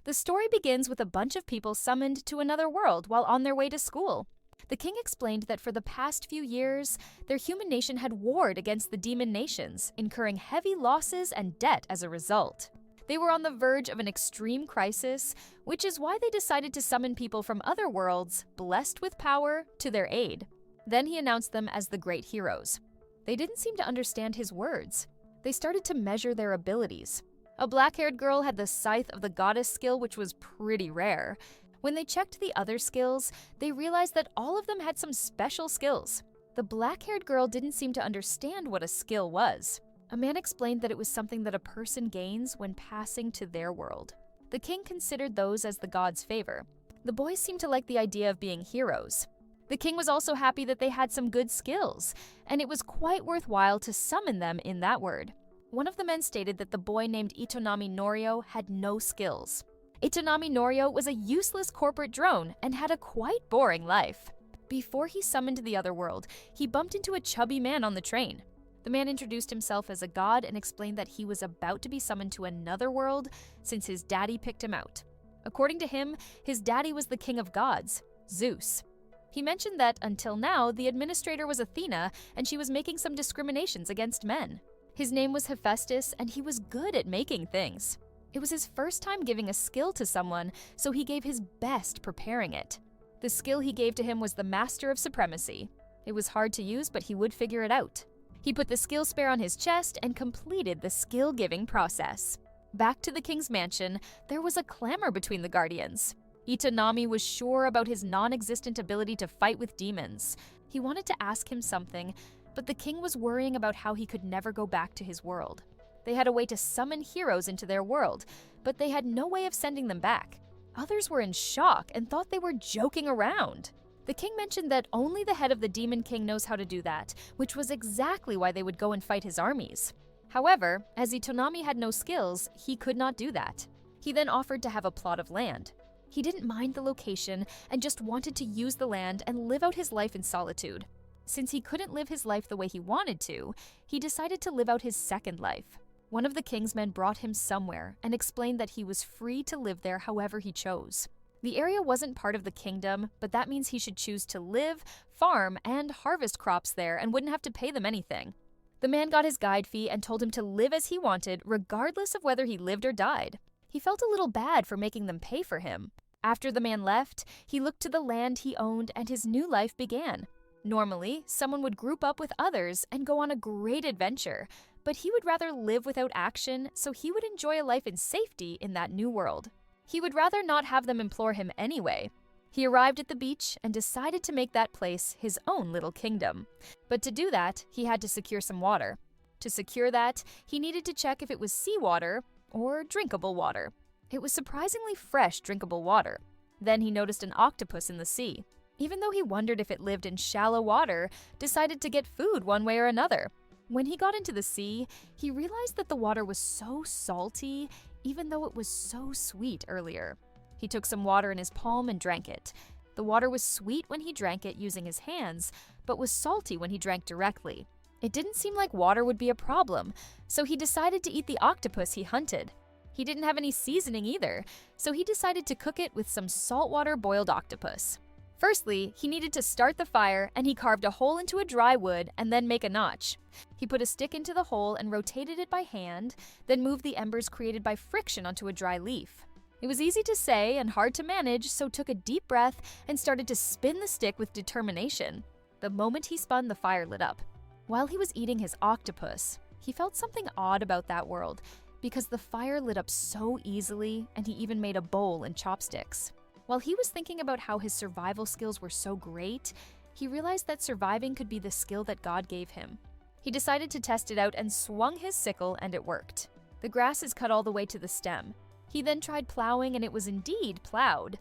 The story begins with a bunch of people summoned to another world while on their way to school. The king explained that for the past few years, their human nation had warred against the demon nations, incurring heavy losses and debt as a result. They were on the verge of an extreme crisis, which is why they decided to summon people from other worlds, blessed with power, to their aid. Then he announced them as the great heroes. They didn't seem to understand his words. They started to measure their abilities. A black-haired girl had the Scythe of the Goddess skill, which was pretty rare. When they checked the other skills, they realized that all of them had some special skills. The black-haired girl didn't seem to understand what a skill was. A man explained that it was something that a person gains when passing to their world. The king considered those as the god's favor. The boys seemed to like the idea of being heroes. The king was also happy that they had some good skills, and it was quite worthwhile to summon them in that word. One of the men stated that the boy named Itonami Norio had no skills. Itonami Norio was a useless corporate drone and had a quite boring life. Before he summoned the other world, he bumped into a chubby man on the train. The man introduced himself as a god and explained that he was about to be summoned to another world since his daddy picked him out. According to him, his daddy was the king of gods, Zeus. He mentioned that until now, the administrator was Athena and she was making some discriminations against men. His name was Hephaestus and he was good at making things. It was his first time giving a skill to someone, so he gave his best preparing it. The skill he gave to him was the Master of Supremacy. It was hard to use, but he would figure it out. He put the skill spare on his chest and completed the skill-giving process. Back to the king's mansion, there was a clamor between the guardians. Itonami was sure about his non-existent ability to fight with demons. He wanted to ask him something, but the king was worrying about how he could never go back to his world. They had a way to summon heroes into their world, but they had no way of sending them back. Others were in shock and thought they were joking around. The king mentioned that only the head of the Demon King knows how to do that, which was exactly why they would go and fight his armies. However, as Itonami had no skills, he could not do that. He then offered to have a plot of land. He didn't mind the location and just wanted to use the land and live out his life in solitude. Since he couldn't live his life the way he wanted to, he decided to live out his second life. One of the king's men brought him somewhere and explained that he was free to live there however he chose. The area wasn't part of the kingdom, but that means he should choose to live, farm, and harvest crops there and wouldn't have to pay them anything. The man got his guide fee and told him to live as he wanted, regardless of whether he lived or died. He felt a little bad for making them pay for him. After the man left, he looked to the land he owned and his new life began. Normally, someone would group up with others and go on a great adventure, but he would rather live without action, so he would enjoy a life in safety in that new world. He would rather not have them implore him anyway. He arrived at the beach and decided to make that place his own little kingdom. But to do that, he had to secure some water. To secure that, he needed to check if it was seawater or drinkable water. It was surprisingly fresh, drinkable water. Then he noticed an octopus in the sea. Even though he wondered if it lived in shallow water, decided to get food one way or another. When he got into the sea, he realized that the water was so salty, even though it was so sweet earlier. He took some water in his palm and drank it. The water was sweet when he drank it using his hands, but was salty when he drank directly. It didn't seem like water would be a problem, so he decided to eat the octopus he hunted. He didn't have any seasoning either, so he decided to cook it with some saltwater boiled octopus. Firstly, he needed to start the fire, and he carved a hole into a dry wood and then make a notch. He put a stick into the hole and rotated it by hand, then moved the embers created by friction onto a dry leaf. It was easy to say and hard to manage, so took a deep breath and started to spin the stick with determination. The moment he spun, the fire lit up. While he was eating his octopus, he felt something odd about that world, because the fire lit up so easily, and he even made a bowl and chopsticks. While he was thinking about how his survival skills were so great, he realized that surviving could be the skill that God gave him. He decided to test it out and swung his sickle, and it worked. The grass is cut all the way to the stem. He then tried plowing, and it was indeed plowed,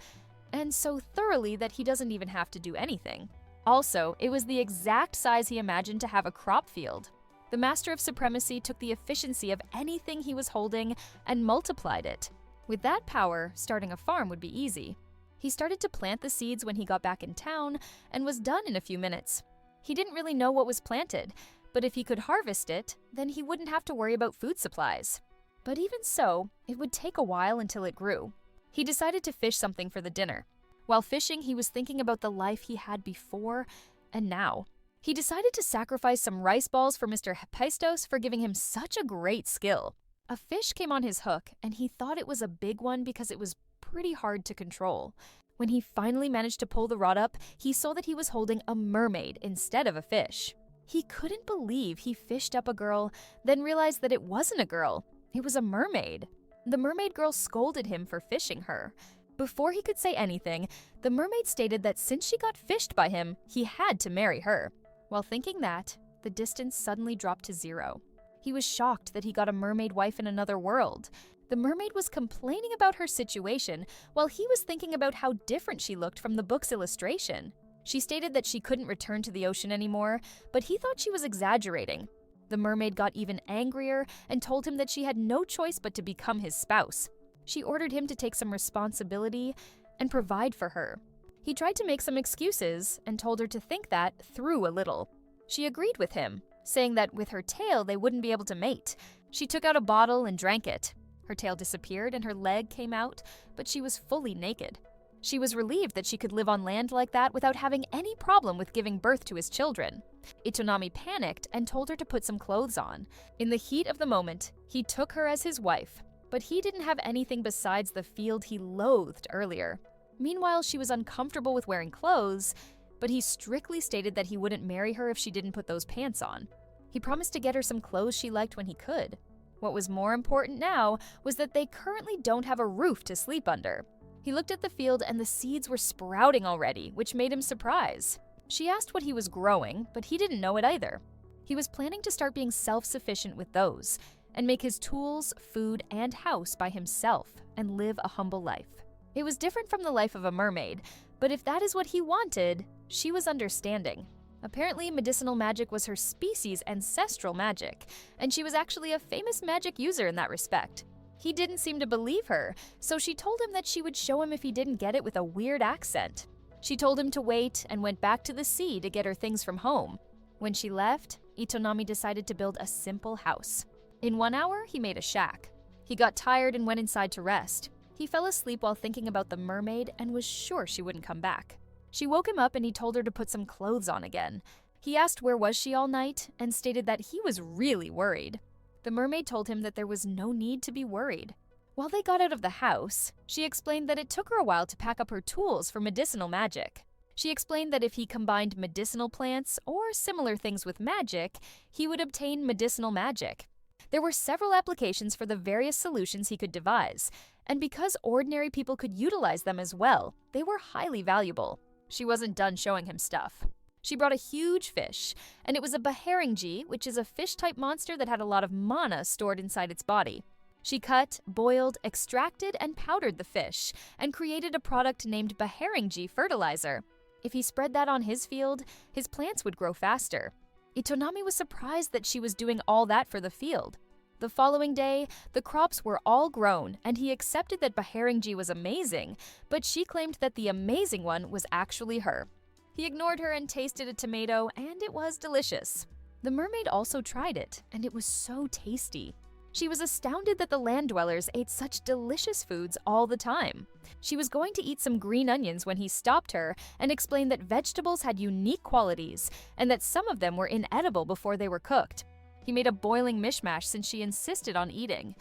and so thoroughly that he doesn't even have to do anything. Also, it was the exact size he imagined to have a crop field. The Master of Supremacy took the efficiency of anything he was holding and multiplied it. With that power, starting a farm would be easy. He started to plant the seeds when he got back in town and was done in a few minutes. He didn't really know what was planted, but if he could harvest it, then he wouldn't have to worry about food supplies. But even so, it would take a while until it grew. He decided to fish something for the dinner. While fishing, he was thinking about the life he had before and now. He decided to sacrifice some rice balls for Mr. Hephaestus for giving him such a great skill. A fish came on his hook, and he thought it was a big one because it was pretty hard to control. When he finally managed to pull the rod up, he saw that he was holding a mermaid instead of a fish. He couldn't believe he fished up a girl, then realized that it wasn't a girl. It was a mermaid. The mermaid girl scolded him for fishing her. Before he could say anything, the mermaid stated that since she got fished by him, he had to marry her. While thinking that, the distance suddenly dropped to 0. He was shocked that he got a mermaid wife in another world. The mermaid was complaining about her situation while he was thinking about how different she looked from the book's illustration. She stated that she couldn't return to the ocean anymore, but he thought she was exaggerating. The mermaid got even angrier and told him that she had no choice but to become his spouse. She ordered him to take some responsibility and provide for her. He tried to make some excuses and told her to think that through a little. She agreed with him, saying that with her tail they wouldn't be able to mate. She took out a bottle and drank it. Her tail disappeared and her leg came out, but she was fully naked. She was relieved that she could live on land like that without having any problem with giving birth to his children. Itonami panicked and told her to put some clothes on. In the heat of the moment, he took her as his wife, but he didn't have anything besides the field he loathed earlier. Meanwhile, she was uncomfortable with wearing clothes, but he strictly stated that he wouldn't marry her if she didn't put those pants on. He promised to get her some clothes she liked when he could. What was more important now was that they currently don't have a roof to sleep under. He looked at the field and the seeds were sprouting already, which made him surprised. She asked what he was growing, but he didn't know it either. He was planning to start being self-sufficient with those, and make his tools, food, and house by himself, and live a humble life. It was different from the life of a mermaid, but if that is what he wanted, she was understanding. Apparently, medicinal magic was her species' ancestral magic, and she was actually a famous magic user in that respect. He didn't seem to believe her, so she told him that she would show him if he didn't get it with a weird accent. She told him to wait and went back to the sea to get her things from home. When she left, Itonami decided to build a simple house. In 1 hour, he made a shack. He got tired and went inside to rest. He fell asleep while thinking about the mermaid and was sure she wouldn't come back. She woke him up and he told her to put some clothes on again. He asked where was she all night and stated that he was really worried. The mermaid told him that there was no need to be worried. While they got out of the house, she explained that it took her a while to pack up her tools for medicinal magic. She explained that if he combined medicinal plants or similar things with magic, he would obtain medicinal magic. There were several applications for the various solutions he could devise, and because ordinary people could utilize them as well, they were highly valuable. She wasn't done showing him stuff. She brought a huge fish, and it was a beharingji, which is a fish-type monster that had a lot of mana stored inside its body. She cut, boiled, extracted, and powdered the fish, and created a product named beharingji fertilizer. If he spread that on his field, his plants would grow faster. Itonami was surprised that she was doing all that for the field. The following day, the crops were all grown, and he accepted that beharingji was amazing, but she claimed that the amazing one was actually her. He ignored her and tasted a tomato, and it was delicious. The mermaid also tried it, and it was so tasty. She was astounded that the land dwellers ate such delicious foods all the time. She was going to eat some green onions when he stopped her and explained that vegetables had unique qualities, and that some of them were inedible before they were cooked. He made a boiling mishmash since she insisted on eating.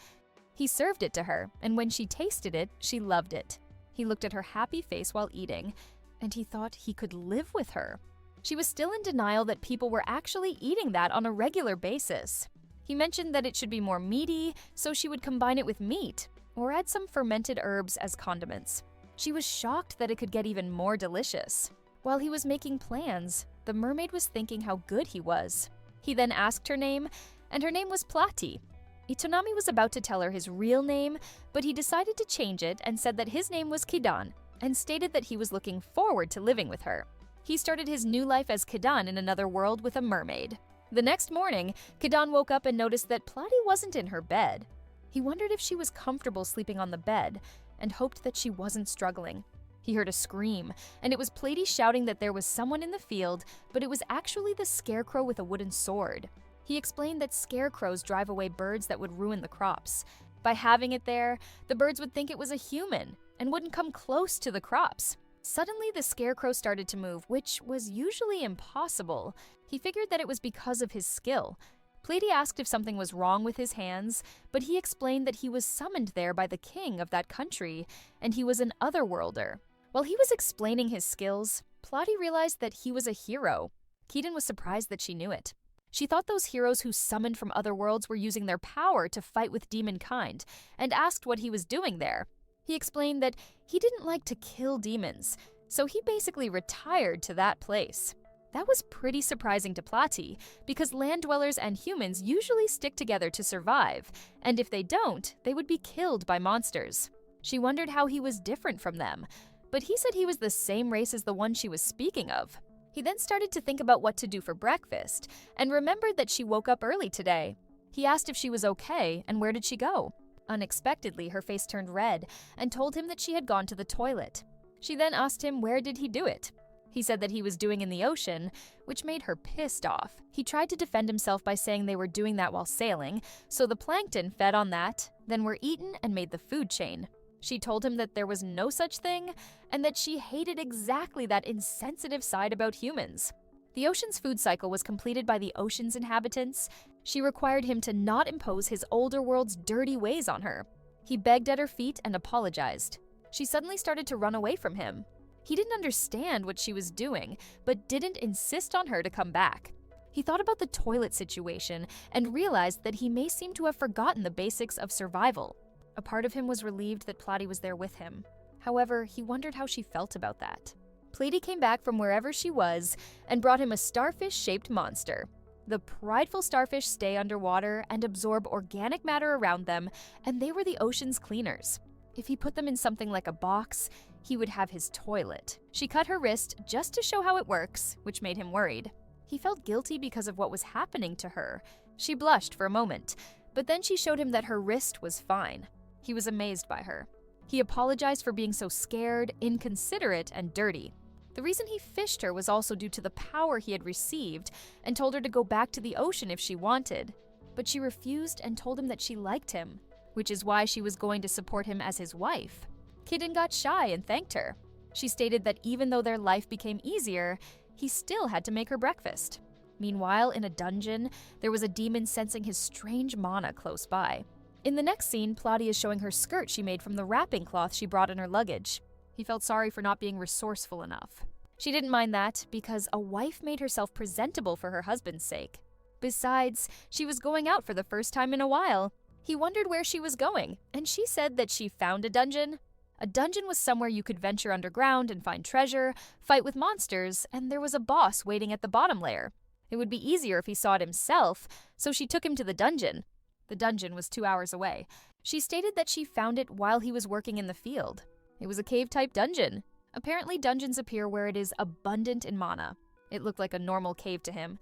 He served it to her, and when she tasted it, she loved it. He looked at her happy face while eating, and he thought he could live with her. She was still in denial that people were actually eating that on a regular basis. He mentioned that it should be more meaty, so she would combine it with meat, or add some fermented herbs as condiments. She was shocked that it could get even more delicious. While he was making plans, the mermaid was thinking how good he was. He then asked her name, and her name was Plati. Itonami was about to tell her his real name, but he decided to change it and said that his name was Kidan, and stated that he was looking forward to living with her. He started his new life as Kidan in another world with a mermaid. The next morning, Kidan woke up and noticed that Plati wasn't in her bed. He wondered if she was comfortable sleeping on the bed, and hoped that she wasn't struggling. He heard a scream, and it was Plati shouting that there was someone in the field, but it was actually the scarecrow with a wooden sword. He explained that scarecrows drive away birds that would ruin the crops. By having it there, the birds would think it was a human, and wouldn't come close to the crops. Suddenly, the scarecrow started to move, which was usually impossible. He figured that it was because of his skill. Pleady asked if something was wrong with his hands, but he explained that he was summoned there by the king of that country, and he was an otherworlder. While he was explaining his skills, Plotty realized that he was a hero. Keaton was surprised that she knew it. She thought those heroes who summoned from other worlds were using their power to fight with demonkind, and asked what he was doing there. He explained that he didn't like to kill demons, so he basically retired to that place. That was pretty surprising to Plotty, because land dwellers and humans usually stick together to survive, and if they don't, they would be killed by monsters. She wondered how he was different from them, but he said he was the same race as the one she was speaking of. He then started to think about what to do for breakfast, and remembered that she woke up early today. He asked if she was okay, and where did she go? Unexpectedly, her face turned red, and told him that she had gone to the toilet. She then asked him where did he do it. He said that he was doing in the ocean, which made her pissed off. He tried to defend himself by saying they were doing that while sailing, so the plankton fed on that, then were eaten and made the food chain. She told him that there was no such thing, and that she hated exactly that insensitive side about humans. The ocean's food cycle was completed by the ocean's inhabitants. She required him to not impose his older world's dirty ways on her. He begged at her feet and apologized. She suddenly started to run away from him. He didn't understand what she was doing, but didn't insist on her to come back. He thought about the toilet situation and realized that he may seem to have forgotten the basics of survival. A part of him was relieved that Plotty was there with him. However, he wondered how she felt about that. Pleady came back from wherever she was and brought him a starfish-shaped monster. The prideful starfish stay underwater and absorb organic matter around them, and they were the ocean's cleaners. If he put them in something like a box, he would have his toilet. She cut her wrist just to show how it works, which made him worried. He felt guilty because of what was happening to her. She blushed for a moment, but then she showed him that her wrist was fine. He was amazed by her. He apologized for being so scared, inconsiderate, and dirty. The reason he fished her was also due to the power he had received, and told her to go back to the ocean if she wanted. But she refused and told him that she liked him, which is why she was going to support him as his wife. Kitten got shy and thanked her. She stated that even though their life became easier, he still had to make her breakfast. Meanwhile, in a dungeon, there was a demon sensing his strange mana close by. In the next scene, Plotty is showing her skirt she made from the wrapping cloth she brought in her luggage. He felt sorry for not being resourceful enough. She didn't mind that, because a wife made herself presentable for her husband's sake. Besides, she was going out for the first time in a while. He wondered where she was going, and she said that she found a dungeon. A dungeon was somewhere you could venture underground and find treasure, fight with monsters, and there was a boss waiting at the bottom layer. It would be easier if he saw it himself, so she took him to the dungeon. The dungeon was 2 hours away. She stated that she found it while he was working in the field. It was a cave-type dungeon. Apparently, dungeons appear where it is abundant in mana. It looked like a normal cave to him,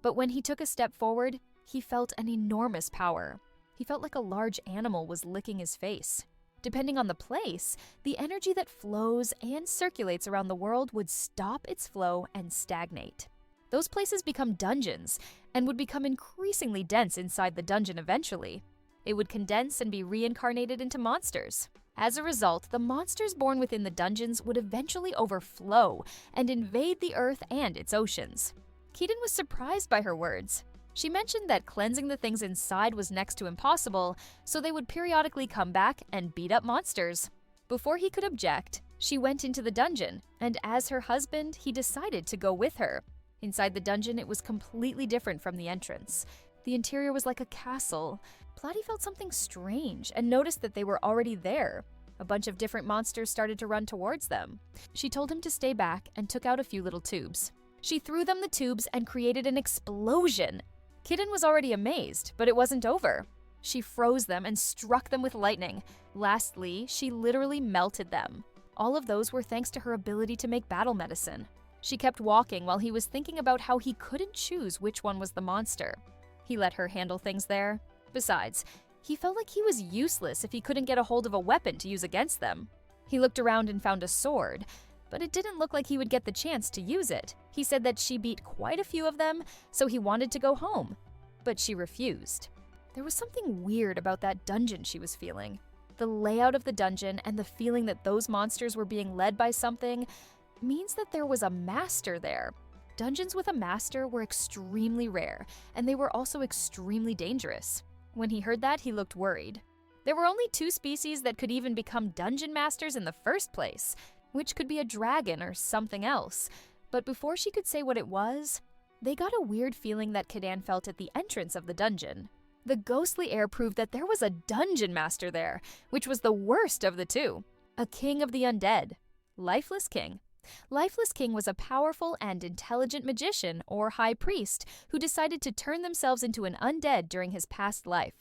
but when he took a step forward, he felt an enormous power. He felt like a large animal was licking his face. Depending on the place, the energy that flows and circulates around the world would stop its flow and stagnate. Those places become dungeons and would become increasingly dense inside the dungeon eventually. It would condense and be reincarnated into monsters. As a result, the monsters born within the dungeons would eventually overflow and invade the earth and its oceans. Keaton was surprised by her words. She mentioned that cleansing the things inside was next to impossible, so they would periodically come back and beat up monsters. Before he could object, she went into the dungeon, and as her husband, he decided to go with her. Inside the dungeon, it was completely different from the entrance. The interior was like a castle. Plotty felt something strange and noticed that they were already there. A bunch of different monsters started to run towards them. She told him to stay back and took out a few little tubes. She threw them the tubes and created an explosion. Kitten was already amazed, but it wasn't over. She froze them and struck them with lightning. Lastly, she literally melted them. All of those were thanks to her ability to make battle medicine. She kept walking while he was thinking about how he couldn't choose which one was the monster. He let her handle things there. Besides, he felt like he was useless if he couldn't get a hold of a weapon to use against them. He looked around and found a sword, but it didn't look like he would get the chance to use it. He said that she beat quite a few of them, so he wanted to go home. But she refused. There was something weird about that dungeon she was feeling. The layout of the dungeon and the feeling that those monsters were being led by something means that there was a master there. Dungeons with a master were extremely rare, and they were also extremely dangerous. When he heard that, he looked worried. There were only 2 species that could even become dungeon masters in the first place, which could be a dragon or something else. But before she could say what it was, they got a weird feeling that Kidan felt at the entrance of the dungeon. The ghostly air proved that there was a dungeon master there, which was the worst of the 2. A king of the undead. Lifeless King. Lifeless King was a powerful and intelligent magician or high priest who decided to turn themselves into an undead during his past life.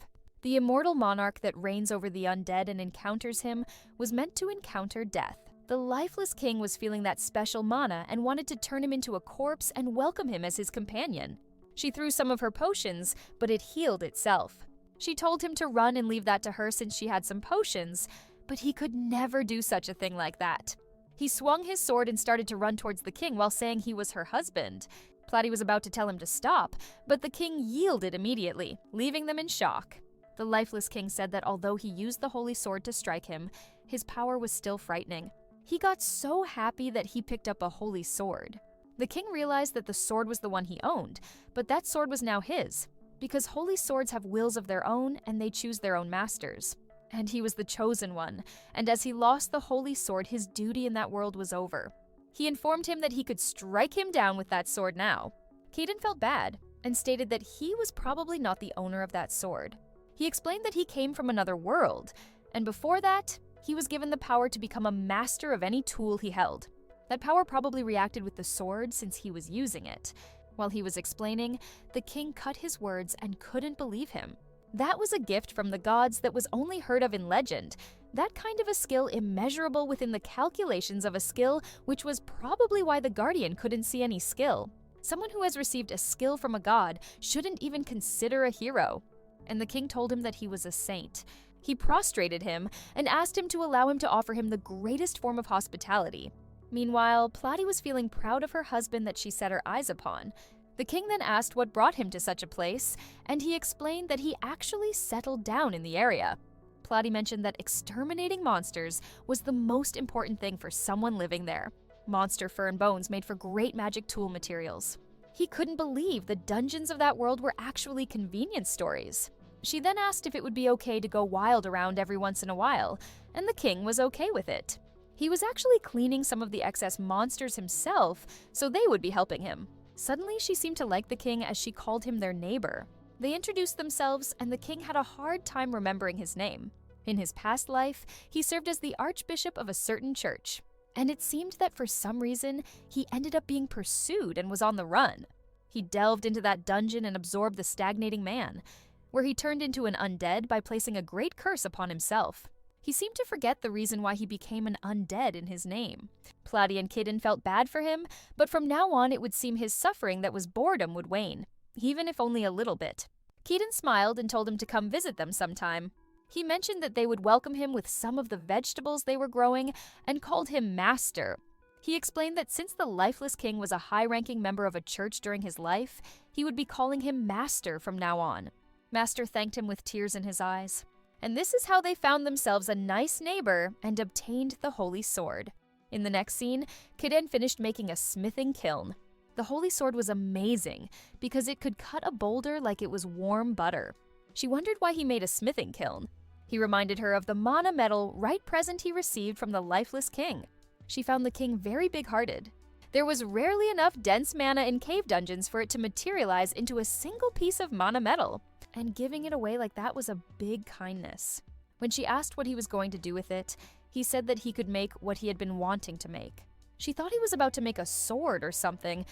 The immortal monarch that reigns over the undead and encounters him was meant to encounter death. The Lifeless King was feeling that special mana and wanted to turn him into a corpse and welcome him as his companion. She threw some of her potions, but it healed itself. She told him to run and leave that to her since she had some potions, but he could never do such a thing like that. He swung his sword and started to run towards the king while saying he was her husband. Platy was about to tell him to stop, but the king yielded immediately, leaving them in shock. The Lifeless King said that although he used the holy sword to strike him, his power was still frightening. He got so happy that he picked up a holy sword. The king realized that the sword was the one he owned, but that sword was now his, because holy swords have wills of their own and they choose their own masters. And he was the chosen one, and as he lost the holy sword, his duty in that world was over. He informed him that he could strike him down with that sword now. Caden felt bad, and stated that he was probably not the owner of that sword. He explained that he came from another world, and before that, he was given the power to become a master of any tool he held. That power probably reacted with the sword since he was using it. While he was explaining, the king cut his words and couldn't believe him. That was a gift from the gods that was only heard of in legend. That kind of a skill immeasurable within the calculations of a skill, which was probably why the Guardian couldn't see any skill. Someone who has received a skill from a god shouldn't even consider a hero. And the king told him that he was a saint. He prostrated him and asked him to allow him to offer him the greatest form of hospitality. Meanwhile, Platy was feeling proud of her husband that she set her eyes upon. The king then asked what brought him to such a place, and he explained that he actually settled down in the area. Platy mentioned that exterminating monsters was the most important thing for someone living there. Monster fur and bones made for great magic tool materials. He couldn't believe the dungeons of that world were actually convenience stores. She then asked if it would be okay to go wild around every once in a while, and the king was okay with it. He was actually cleaning some of the excess monsters himself, so they would be helping him. Suddenly, she seemed to like the king as she called him their neighbor. They introduced themselves, and the king had a hard time remembering his name. In his past life, he served as the archbishop of a certain church, and it seemed that for some reason, he ended up being pursued and was on the run. He delved into that dungeon and absorbed the stagnating man, where he turned into an undead by placing a great curse upon himself. He seemed to forget the reason why he became an undead in his name. Platy and Kidden felt bad for him, but from now on it would seem his suffering that was boredom would wane, even if only a little bit. Kidden smiled and told him to come visit them sometime. He mentioned that they would welcome him with some of the vegetables they were growing and called him Master. He explained that since the Lifeless King was a high-ranking member of a church during his life, he would be calling him Master from now on. Master thanked him with tears in his eyes. And this is how they found themselves a nice neighbor and obtained the holy sword. In the next scene, Kiden finished making a smithing kiln. The holy sword was amazing because it could cut a boulder like it was warm butter. She wondered why he made a smithing kiln. He reminded her of the mana metal right present he received from the Lifeless King. She found the king very big-hearted. There was rarely enough dense mana in cave dungeons for it to materialize into a single piece of mana metal, and giving it away like that was a big kindness. When she asked what he was going to do with it, he said that he could make what he had been wanting to make. She thought he was about to make a sword or something,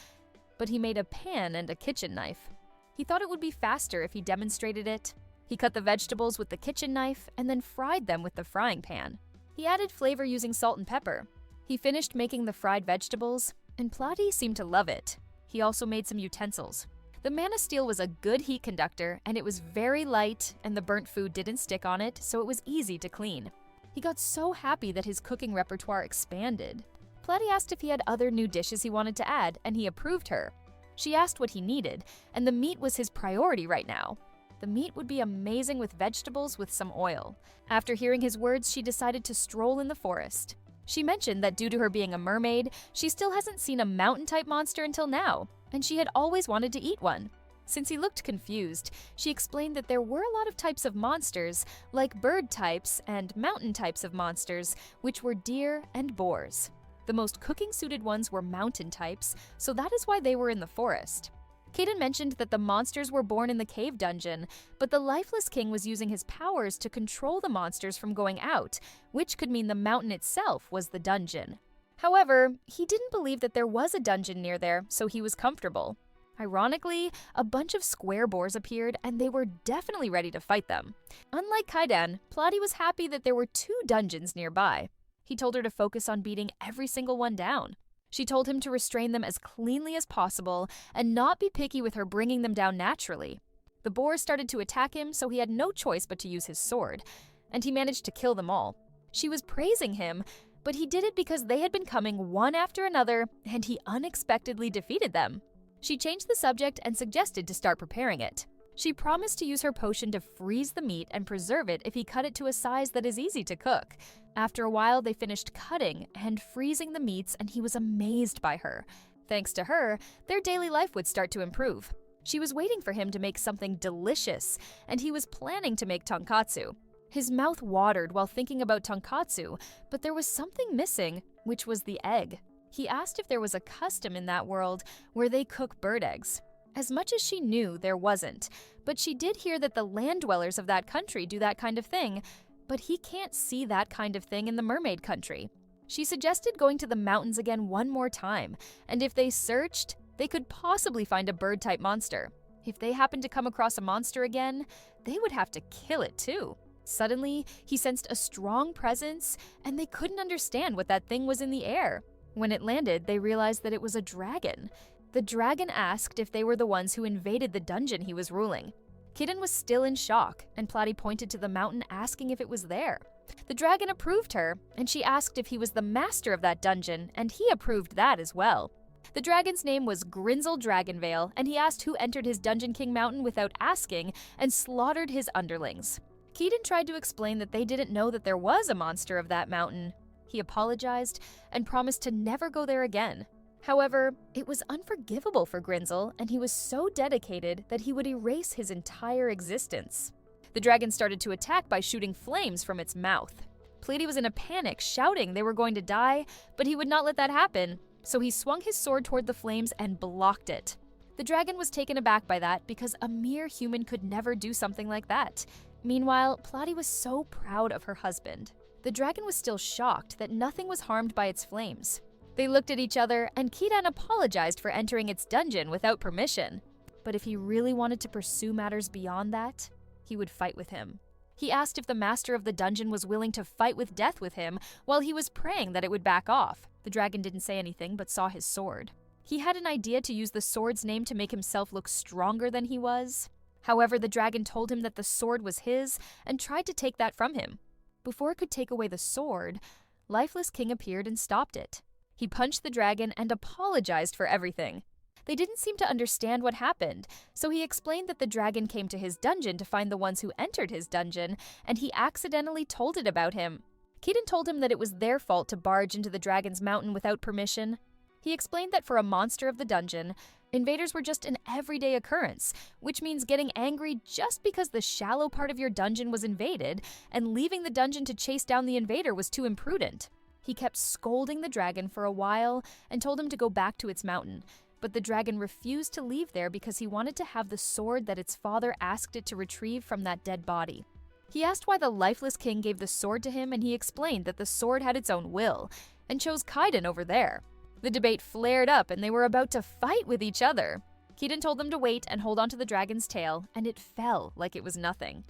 but he made a pan and a kitchen knife. He thought it would be faster if he demonstrated it. He cut the vegetables with the kitchen knife and then fried them with the frying pan. He added flavor using salt and pepper. He finished making the fried vegetables, and Platy seemed to love it. He also made some utensils. The mana steel was a good heat conductor, and it was very light, and the burnt food didn't stick on it, so it was easy to clean. He got so happy that his cooking repertoire expanded. Platy asked if he had other new dishes he wanted to add, and he approved her. She asked what he needed, and the meat was his priority right now. The meat would be amazing with vegetables with some oil. After hearing his words, she decided to stroll in the forest. She mentioned that due to her being a mermaid, she still hasn't seen a mountain-type monster until now, and she had always wanted to eat one. Since he looked confused, she explained that there were a lot of types of monsters, like bird types and mountain types of monsters, which were deer and boars. The most cooking-suited ones were mountain types, so that is why they were in the forest. Kaden mentioned that the monsters were born in the cave dungeon, but the Lifeless King was using his powers to control the monsters from going out, which could mean the mountain itself was the dungeon. However, he didn't believe that there was a dungeon near there, so he was comfortable. Ironically, a bunch of square boars appeared, and they were definitely ready to fight them. Unlike Kaidan, Plotty was happy that there were 2 dungeons nearby. He told her to focus on beating every single one down. She told him to restrain them as cleanly as possible and not be picky with her bringing them down naturally. The boars started to attack him, so he had no choice but to use his sword, and he managed to kill them all. She was praising him, but he did it because they had been coming one after another, and he unexpectedly defeated them. She changed the subject and suggested to start preparing it. She promised to use her potion to freeze the meat and preserve it if he cut it to a size that is easy to cook. After a while, they finished cutting and freezing the meats, and he was amazed by her. Thanks to her, their daily life would start to improve. She was waiting for him to make something delicious, and he was planning to make tonkatsu. His mouth watered while thinking about tonkatsu, but there was something missing, which was the egg. He asked if there was a custom in that world where they cook bird eggs. As much as she knew, there wasn't, but she did hear that the land dwellers of that country do that kind of thing, but he can't see that kind of thing in the mermaid country. She suggested going to the mountains again one more time, and if they searched, they could possibly find a bird-type monster. If they happened to come across a monster again, they would have to kill it too. Suddenly, he sensed a strong presence, and they couldn't understand what that thing was in the air. When it landed, they realized that it was a dragon. The dragon asked if they were the ones who invaded the dungeon he was ruling. Kitten was still in shock, and Plotty pointed to the mountain asking if it was there. The dragon approved her, and she asked if he was the master of that dungeon, and he approved that as well. The dragon's name was Grinzel Dragonvale, and he asked who entered his Dungeon King mountain without asking, and slaughtered his underlings. Keaton tried to explain that they didn't know that there was a monster of that mountain. He apologized and promised to never go there again. However, it was unforgivable for Grinzel, and he was so dedicated that he would erase his entire existence. The dragon started to attack by shooting flames from its mouth. Pleaty was in a panic, shouting they were going to die, but he would not let that happen, so he swung his sword toward the flames and blocked it. The dragon was taken aback by that because a mere human could never do something like that. Meanwhile, Plotty was so proud of her husband. The dragon was still shocked that nothing was harmed by its flames. They looked at each other, and Kidan apologized for entering its dungeon without permission. But if he really wanted to pursue matters beyond that, he would fight with him. He asked if the master of the dungeon was willing to fight with death with him while he was praying that it would back off. The dragon didn't say anything but saw his sword. He had an idea to use the sword's name to make himself look stronger than he was. However, the dragon told him that the sword was his and tried to take that from him. Before it could take away the sword, Lifeless King appeared and stopped it. He punched the dragon and apologized for everything. They didn't seem to understand what happened, so he explained that the dragon came to his dungeon to find the ones who entered his dungeon, and he accidentally told it about him. Keaton told him that it was their fault to barge into the dragon's mountain without permission. He explained that for a monster of the dungeon, invaders were just an everyday occurrence, which means getting angry just because the shallow part of your dungeon was invaded, and leaving the dungeon to chase down the invader was too imprudent. He kept scolding the dragon for a while and told him to go back to its mountain, but the dragon refused to leave there because he wanted to have the sword that its father asked it to retrieve from that dead body. He asked why the Lifeless King gave the sword to him, and he explained that the sword had its own will, and chose Kaiden over there. The debate flared up, and they were about to fight with each other. Keaton told them to wait and hold on to the dragon's tail, and it fell like it was nothing.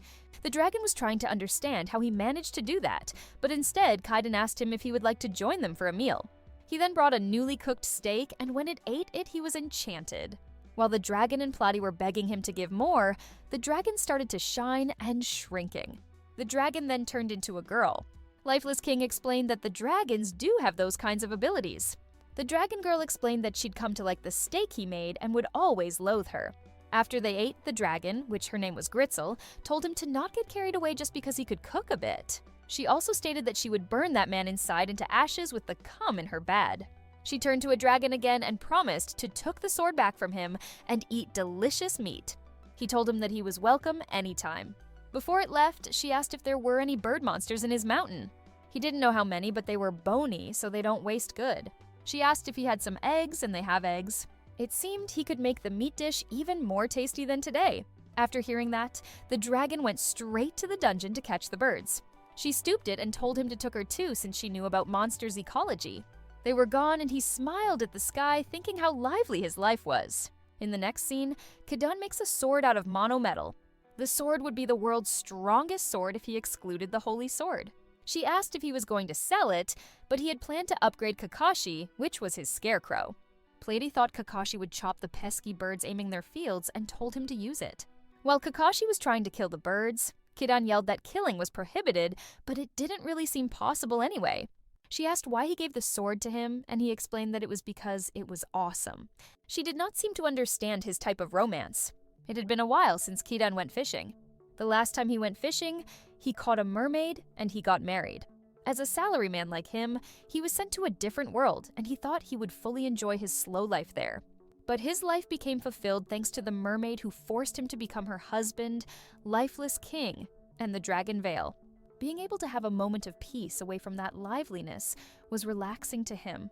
The dragon was trying to understand how he managed to do that, but instead Kaiden asked him if he would like to join them for a meal. He then brought a newly cooked steak, and when it ate it, he was enchanted. While the dragon and Plotty were begging him to give more, the dragon started to shine and shrinking. The dragon then turned into a girl. Lifeless King explained that the dragons do have those kinds of abilities. The dragon girl explained that she'd come to like the steak he made and would always loathe her. After they ate, the dragon, which her name was Gritzel, told him to not get carried away just because he could cook a bit. She also stated that she would burn that man inside into ashes with the cum in her bed. She turned to a dragon again and promised to took the sword back from him and eat delicious meat. He told him that he was welcome anytime. Before it left, she asked if there were any bird monsters in his mountain. He didn't know how many, but they were bony, so they don't waste good. She asked if he had some eggs, and they have eggs. It seemed he could make the meat dish even more tasty than today. After hearing that, the dragon went straight to the dungeon to catch the birds. She stooped it and told him to took her too, since she knew about monsters' ecology. They were gone, and he smiled at the sky, thinking how lively his life was. In the next scene, Kadan makes a sword out of mono-metal. The sword would be the world's strongest sword if he excluded the holy sword. She asked if he was going to sell it, but he had planned to upgrade Kakashi, which was his scarecrow. Plady thought Kakashi would chop the pesky birds aiming their fields and told him to use it. While Kakashi was trying to kill the birds, Kidan yelled that killing was prohibited, but it didn't really seem possible anyway. She asked why he gave the sword to him, and he explained that it was because it was awesome. She did not seem to understand his type of romance. It had been a while since Kidan went fishing. The last time he went fishing, he caught a mermaid and he got married. As a salaryman like him, he was sent to a different world, and he thought he would fully enjoy his slow life there. But his life became fulfilled thanks to the mermaid who forced him to become her husband, lifeless king, and the dragon veil. Being able to have a moment of peace away from that liveliness was relaxing to him.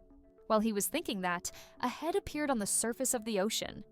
While he was thinking that, a head appeared on the surface of the ocean.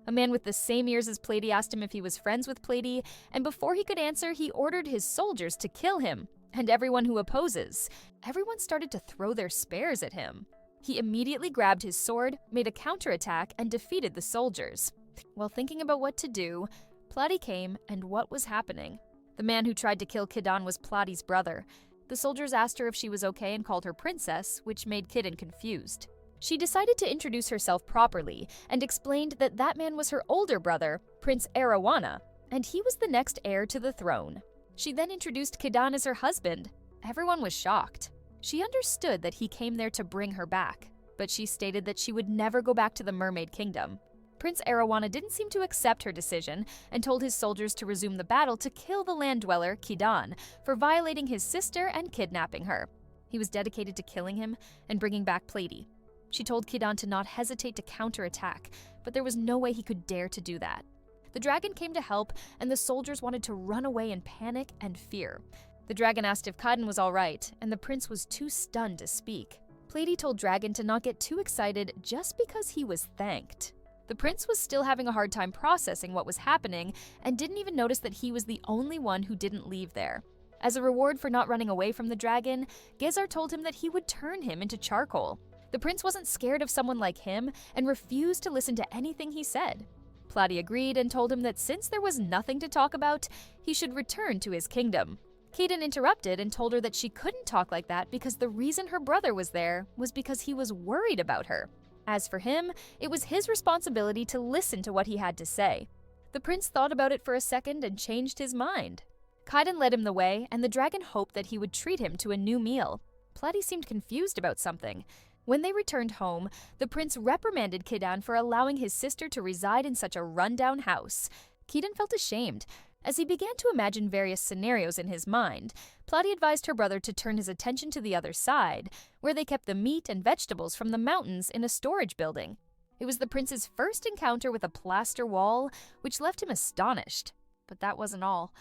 A man with the same ears as Plady asked him if he was friends with Plady, and before he could answer, he ordered his soldiers to kill him, and everyone who opposes. Everyone started to throw their spears at him. He immediately grabbed his sword, made a counterattack, and defeated the soldiers. While thinking about what to do, Plady came, and what was happening? The man who tried to kill Kidan was Plady's brother. The soldiers asked her if she was okay and called her princess, which made Kidan confused. She decided to introduce herself properly and explained that that man was her older brother, Prince Arowana, and he was the next heir to the throne. She then introduced Kidan as her husband. Everyone was shocked. She understood that he came there to bring her back, but she stated that she would never go back to the Mermaid Kingdom. Prince Arowana didn't seem to accept her decision and told his soldiers to resume the battle to kill the land dweller, Kidan, for violating his sister and kidnapping her. He was dedicated to killing him and bringing back Plady. She told Kidan to not hesitate to counterattack, but there was no way he could dare to do that. The dragon came to help, and the soldiers wanted to run away in panic and fear. The dragon asked if Kidan was all right, and the prince was too stunned to speak. Plady told Dragon to not get too excited just because he was thanked. The prince was still having a hard time processing what was happening and didn't even notice that he was the only one who didn't leave there. As a reward for not running away from the dragon, Gezar told him that he would turn him into charcoal. The prince wasn't scared of someone like him and refused to listen to anything he said. Plady agreed and told him that since there was nothing to talk about, he should return to his kingdom. Kaden interrupted and told her that she couldn't talk like that because the reason her brother was there was because he was worried about her. As for him, it was his responsibility to listen to what he had to say. The prince thought about it for a second and changed his mind. Kaiden led him the way, and the dragon hoped that he would treat him to a new meal. Plady seemed confused about something. When they returned home, the prince reprimanded Kidan for allowing his sister to reside in such a rundown house. Kidan felt ashamed. As he began to imagine various scenarios in his mind, Plady advised her brother to turn his attention to the other side, where they kept the meat and vegetables from the mountains in a storage building. It was the prince's first encounter with a plaster wall, which left him astonished. But that wasn't all.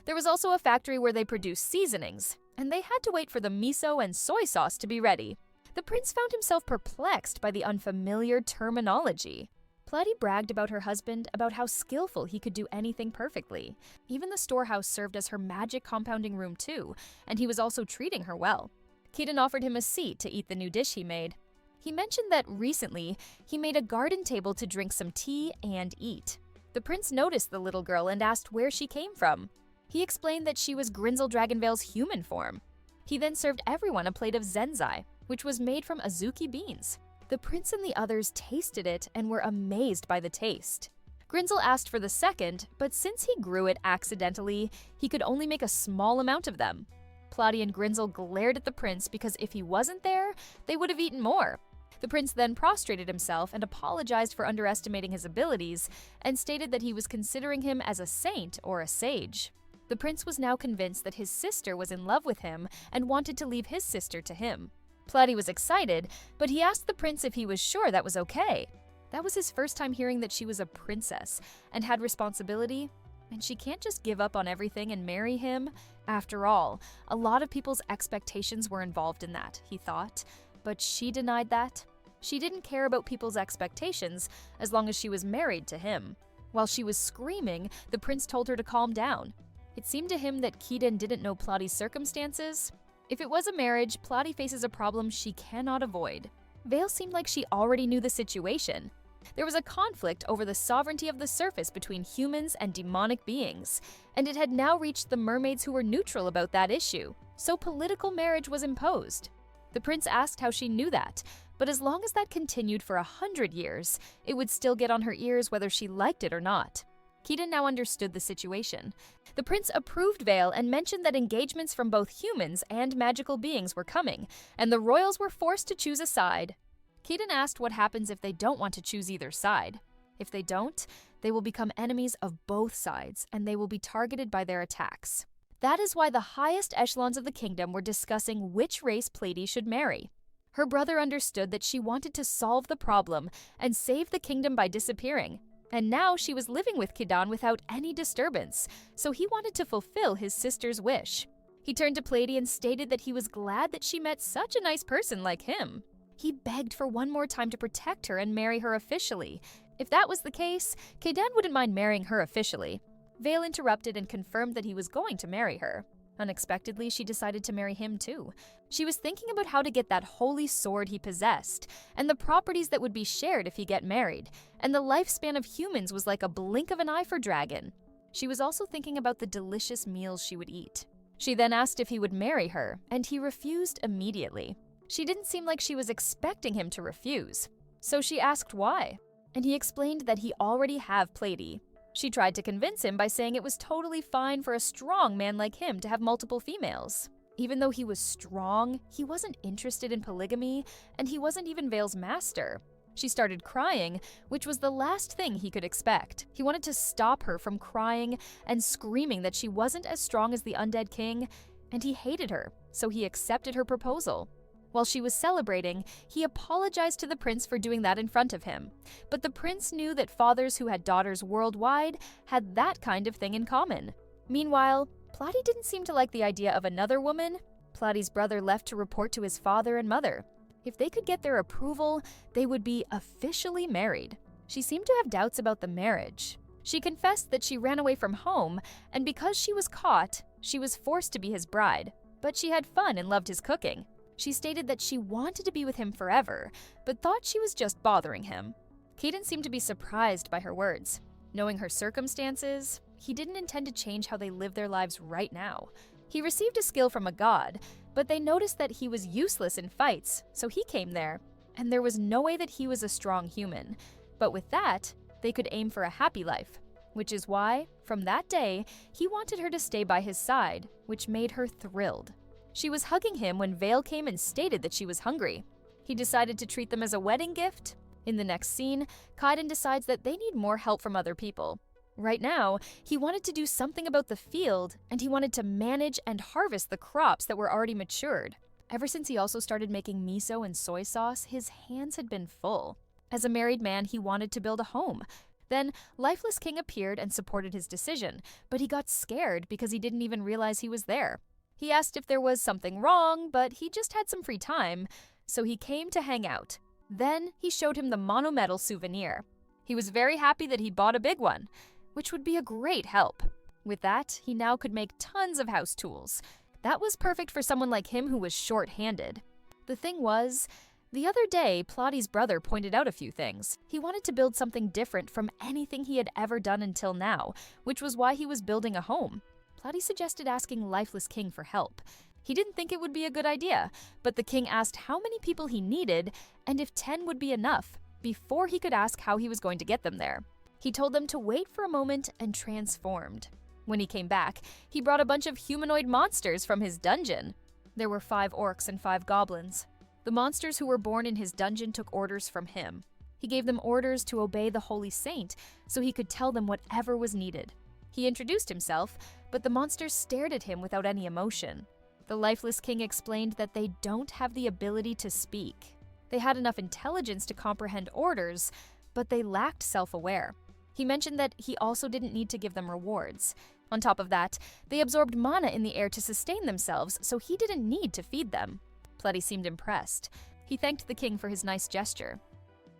There was also a factory where they produced seasonings, and they had to wait for the miso and soy sauce to be ready. The prince found himself perplexed by the unfamiliar terminology. Plady bragged about her husband, about how skillful he could do anything perfectly. Even the storehouse served as her magic compounding room too, and he was also treating her well. Keaton offered him a seat to eat the new dish he made. He mentioned that recently, he made a garden table to drink some tea and eat. The prince noticed the little girl and asked where she came from. He explained that she was Grinzel Dragonveil's human form. He then served everyone a plate of zenzai, which was made from azuki beans. The prince and the others tasted it and were amazed by the taste. Grinzel asked for the second, but since he grew it accidentally, he could only make a small amount of them. Plady and Grinzel glared at the prince because if he wasn't there, they would have eaten more. The prince then prostrated himself and apologized for underestimating his abilities and stated that he was considering him as a saint or a sage. The prince was now convinced that his sister was in love with him and wanted to leave his sister to him. Platy was excited, but he asked the prince if he was sure that was okay. That was his first time hearing that she was a princess and had responsibility, and she can't just give up on everything and marry him. After all, a lot of people's expectations were involved in that, he thought, but she denied that. She didn't care about people's expectations as long as she was married to him. While she was screaming, the prince told her to calm down. It seemed to him that Isekai'd didn't know Platy's circumstances. If it was a marriage, Platy faces a problem she cannot avoid. Vale seemed like she already knew the situation. There was a conflict over the sovereignty of the surface between humans and demonic beings, and it had now reached the mermaids who were neutral about that issue, so political marriage was imposed. The prince asked how she knew that, but as long as that continued for 100 years, it would still get on her ears whether she liked it or not. Isekai'd now understood the situation. The prince approved Vale and mentioned that engagements from both humans and magical beings were coming, and the royals were forced to choose a side. Isekai'd asked what happens if they don't want to choose either side. If they don't, they will become enemies of both sides, and they will be targeted by their attacks. That is why the highest echelons of the kingdom were discussing which race Platy should marry. Her brother understood that she wanted to solve the problem and save the kingdom by disappearing. And now she was living with Isekai'd without any disturbance, so he wanted to fulfill his sister's wish. He turned to Platy and stated that he was glad that she met such a nice person like him. He begged for one more time to protect her and marry her officially. If that was the case, Isekai'd wouldn't mind marrying her officially. Vale interrupted and confirmed that he was going to marry her. Unexpectedly, she decided to marry him too. She was thinking about how to get that holy sword he possessed, and the properties that would be shared if he get married, and the lifespan of humans was like a blink of an eye for Dragon. She was also thinking about the delicious meals she would eat. She then asked if he would marry her, and he refused immediately. She didn't seem like she was expecting him to refuse, so she asked why, and he explained that he already have Platy. She tried to convince him by saying it was totally fine for a strong man like him to have multiple females. Even though he was strong, he wasn't interested in polygamy, and he wasn't even Vale's master. She started crying, which was the last thing he could expect. He wanted to stop her from crying and screaming that she wasn't as strong as the undead king, and he hated her, so he accepted her proposal. While she was celebrating, he apologized to the prince for doing that in front of him. But the prince knew that fathers who had daughters worldwide had that kind of thing in common. Meanwhile, Platy didn't seem to like the idea of another woman. Platy's brother left to report to his father and mother. If they could get their approval, they would be officially married. She seemed to have doubts about the marriage. She confessed that she ran away from home, and because she was caught, she was forced to be his bride. But she had fun and loved his cooking. She stated that she wanted to be with him forever, but thought she was just bothering him. Isekai'd seemed to be surprised by her words. Knowing her circumstances, he didn't intend to change how they live their lives right now. He received a skill from a god, but they noticed that he was useless in fights, so he came there, and there was no way that he was a strong human. But with that, they could aim for a happy life, which is why, from that day, he wanted her to stay by his side, which made her thrilled. She was hugging him when Vale came and stated that she was hungry. He decided to treat them as a wedding gift. In the next scene, Isekai'd decides that they need more help from other people. Right now, he wanted to do something about the field, and he wanted to manage and harvest the crops that were already matured. Ever since he also started making miso and soy sauce, his hands had been full. As a married man, he wanted to build a home. Then, Lifeless King appeared and supported his decision, but he got scared because he didn't even realize he was there. He asked if there was something wrong, but he just had some free time, so he came to hang out. Then he showed him the monometal souvenir. He was very happy that he bought a big one, which would be a great help. With that, he now could make tons of house tools. That was perfect for someone like him who was short-handed. The thing was, the other day, Platy's brother pointed out a few things. He wanted to build something different from anything he had ever done until now, which was why he was building a home. Platy suggested asking Lifeless King for help. He didn't think it would be a good idea, but the king asked how many people he needed and if 10 would be enough before he could ask how he was going to get them there. He told them to wait for a moment and transformed. When he came back, he brought a bunch of humanoid monsters from his dungeon. There were 5 orcs and 5 goblins. The monsters who were born in his dungeon took orders from him. He gave them orders to obey the holy saint so he could tell them whatever was needed. He introduced himself, but the monsters stared at him without any emotion. The lifeless king explained that they don't have the ability to speak. They had enough intelligence to comprehend orders, but they lacked self-aware. He mentioned that he also didn't need to give them rewards. On top of that, they absorbed mana in the air to sustain themselves, so he didn't need to feed them. Plutty seemed impressed. He thanked the king for his nice gesture.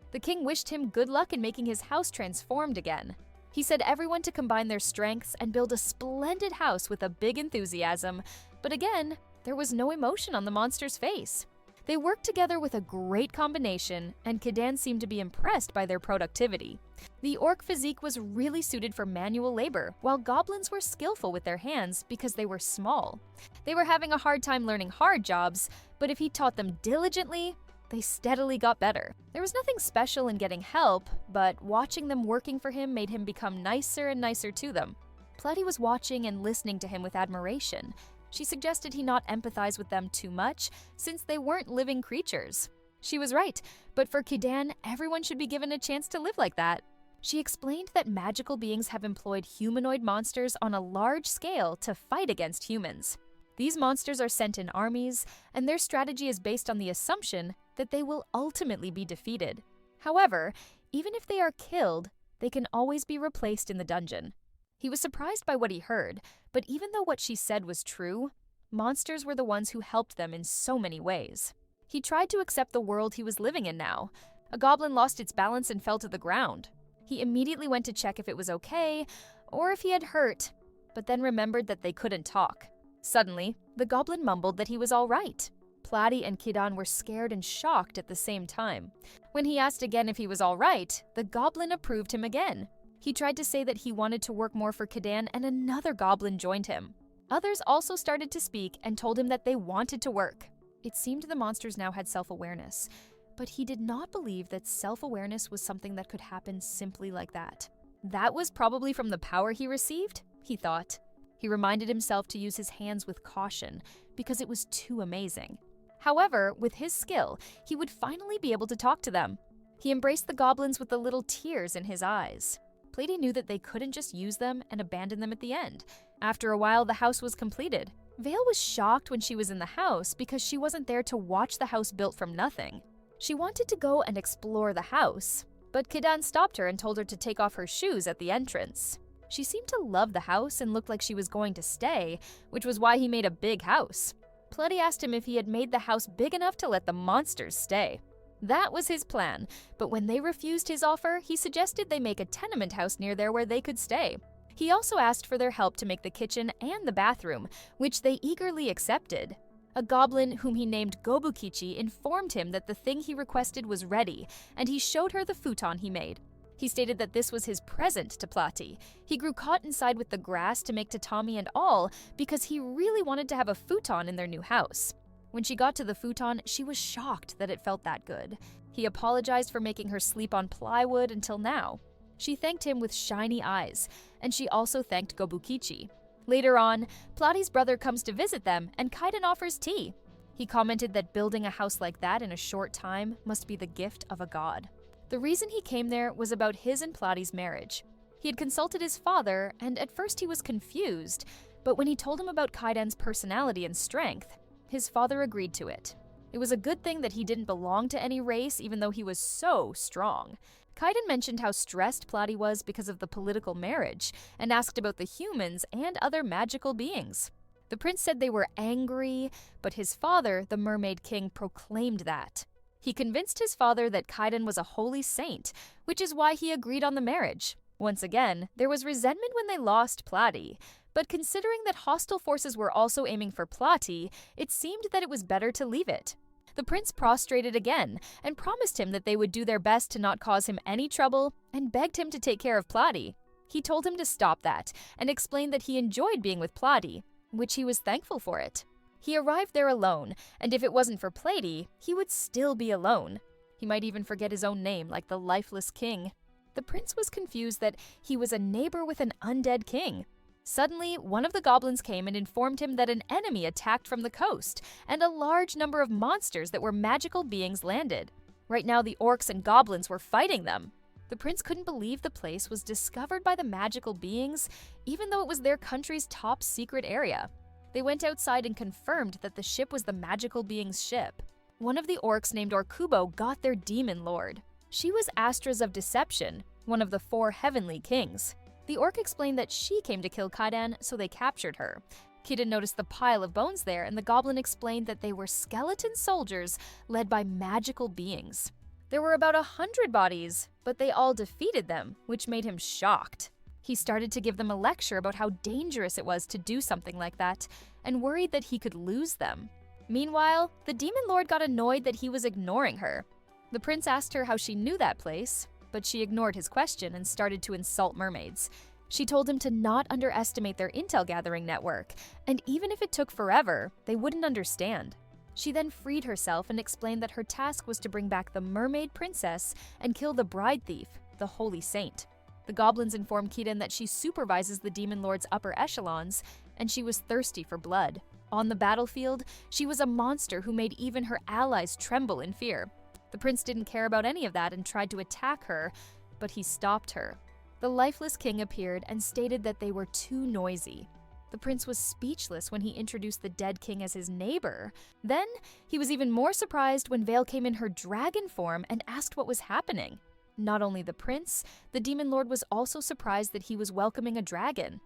The king wished him good luck in making his house transformed again. He said everyone to combine their strengths and build a splendid house with a big enthusiasm, but again, there was no emotion on the monster's face. They worked together with a great combination, and Kidan seemed to be impressed by their productivity. The orc physique was really suited for manual labor, while goblins were skillful with their hands because they were small. They were having a hard time learning hard jobs, but if he taught them diligently, they steadily got better. There was nothing special in getting help, but watching them working for him made him become nicer and nicer to them. Plutty was watching and listening to him with admiration. She suggested he not empathize with them too much, since they weren't living creatures. She was right, but for Kidan, everyone should be given a chance to live like that. She explained that magical beings have employed humanoid monsters on a large scale to fight against humans. These monsters are sent in armies, and their strategy is based on the assumption that they will ultimately be defeated. However, even if they are killed, they can always be replaced in the dungeon. He was surprised by what he heard, but even though what she said was true, monsters were the ones who helped them in so many ways. He tried to accept the world he was living in now. A goblin lost its balance and fell to the ground. He immediately went to check if it was okay, or if he had hurt, but then remembered that they couldn't talk. Suddenly, the goblin mumbled that he was all right. Plutty and Kidan were scared and shocked at the same time. When he asked again if he was all right, the goblin approved him again. He tried to say that he wanted to work more for Kidan, and another goblin joined him. Others also started to speak and told him that they wanted to work. It seemed the monsters now had self-awareness, but he did not believe that self-awareness was something that could happen simply like that. That was probably from the power he received, he thought. He reminded himself to use his hands with caution, because it was too amazing. However, with his skill, he would finally be able to talk to them. He embraced the goblins with the little tears in his eyes. Plutty knew that they couldn't just use them and abandon them at the end. After a while, the house was completed. Vale was shocked when she was in the house because she wasn't there to watch the house built from nothing. She wanted to go and explore the house, but Kidan stopped her and told her to take off her shoes at the entrance. She seemed to love the house and looked like she was going to stay, which was why he made a big house. Plutty asked him if he had made the house big enough to let the monsters stay. That was his plan, but when they refused his offer, he suggested they make a tenement house near there where they could stay. He also asked for their help to make the kitchen and the bathroom, which they eagerly accepted. A goblin whom he named Gobukichi informed him that the thing he requested was ready, and he showed her the futon he made. He stated that this was his present to Plutty. He grew caught inside with the grass to make tatami and all because he really wanted to have a futon in their new house. When she got to the futon, she was shocked that it felt that good. He apologized for making her sleep on plywood until now. She thanked him with shiny eyes, and she also thanked Gobukichi. Later on, Plotty's brother comes to visit them, and Kaiden offers tea. He commented that building a house like that in a short time must be the gift of a god. The reason he came there was about his and Plotty's marriage. He had consulted his father, and at first he was confused, but when he told him about Kaiden's personality and strength, his father agreed to it. It was a good thing that he didn't belong to any race, even though he was so strong. Kaiden mentioned how stressed Plotty was because of the political marriage, and asked about the humans and other magical beings. The prince said they were angry, but his father, the Mermaid King, proclaimed that. He convinced his father that Kaiden was a holy saint, which is why he agreed on the marriage. Once again, there was resentment when they lost Plotty, but considering that hostile forces were also aiming for Plotty, it seemed that it was better to leave it. The prince prostrated again and promised him that they would do their best to not cause him any trouble and begged him to take care of Plotty. He told him to stop that and explained that he enjoyed being with Plotty, which he was thankful for it. He arrived there alone, and if it wasn't for Plotty, he would still be alone. He might even forget his own name like the lifeless king. The prince was confused that he was a neighbor with an undead king. Suddenly, one of the goblins came and informed him that an enemy attacked from the coast, and a large number of monsters that were magical beings landed. Right now, the orcs and goblins were fighting them. The prince couldn't believe the place was discovered by the magical beings, even though it was their country's top secret area. They went outside and confirmed that the ship was the magical being's ship. One of the orcs named Orkubo got their demon lord. She was Astra's of Deception, one of the 4 heavenly kings. The orc explained that she came to kill Kaidan, so they captured her. Kiden noticed the pile of bones there, and the goblin explained that they were skeleton soldiers led by magical beings. There were about 100 bodies, but they all defeated them, which made him shocked. He started to give them a lecture about how dangerous it was to do something like that, and worried that he could lose them. Meanwhile, the demon lord got annoyed that he was ignoring her. The prince asked her how she knew that place, but she ignored his question and started to insult mermaids. She told him to not underestimate their intel gathering network, and even if it took forever, they wouldn't understand. She then freed herself and explained that her task was to bring back the mermaid princess and kill the bride thief, the holy saint. The goblins informed Kiden that she supervises the demon lord's upper echelons, and she was thirsty for blood. On the battlefield, she was a monster who made even her allies tremble in fear. The prince didn't care about any of that and tried to attack her, but he stopped her. The lifeless king appeared and stated that they were too noisy. The prince was speechless when he introduced the dead king as his neighbor. Then, he was even more surprised when Vale came in her dragon form and asked what was happening. Not only the prince, the demon lord was also surprised that he was welcoming a dragon.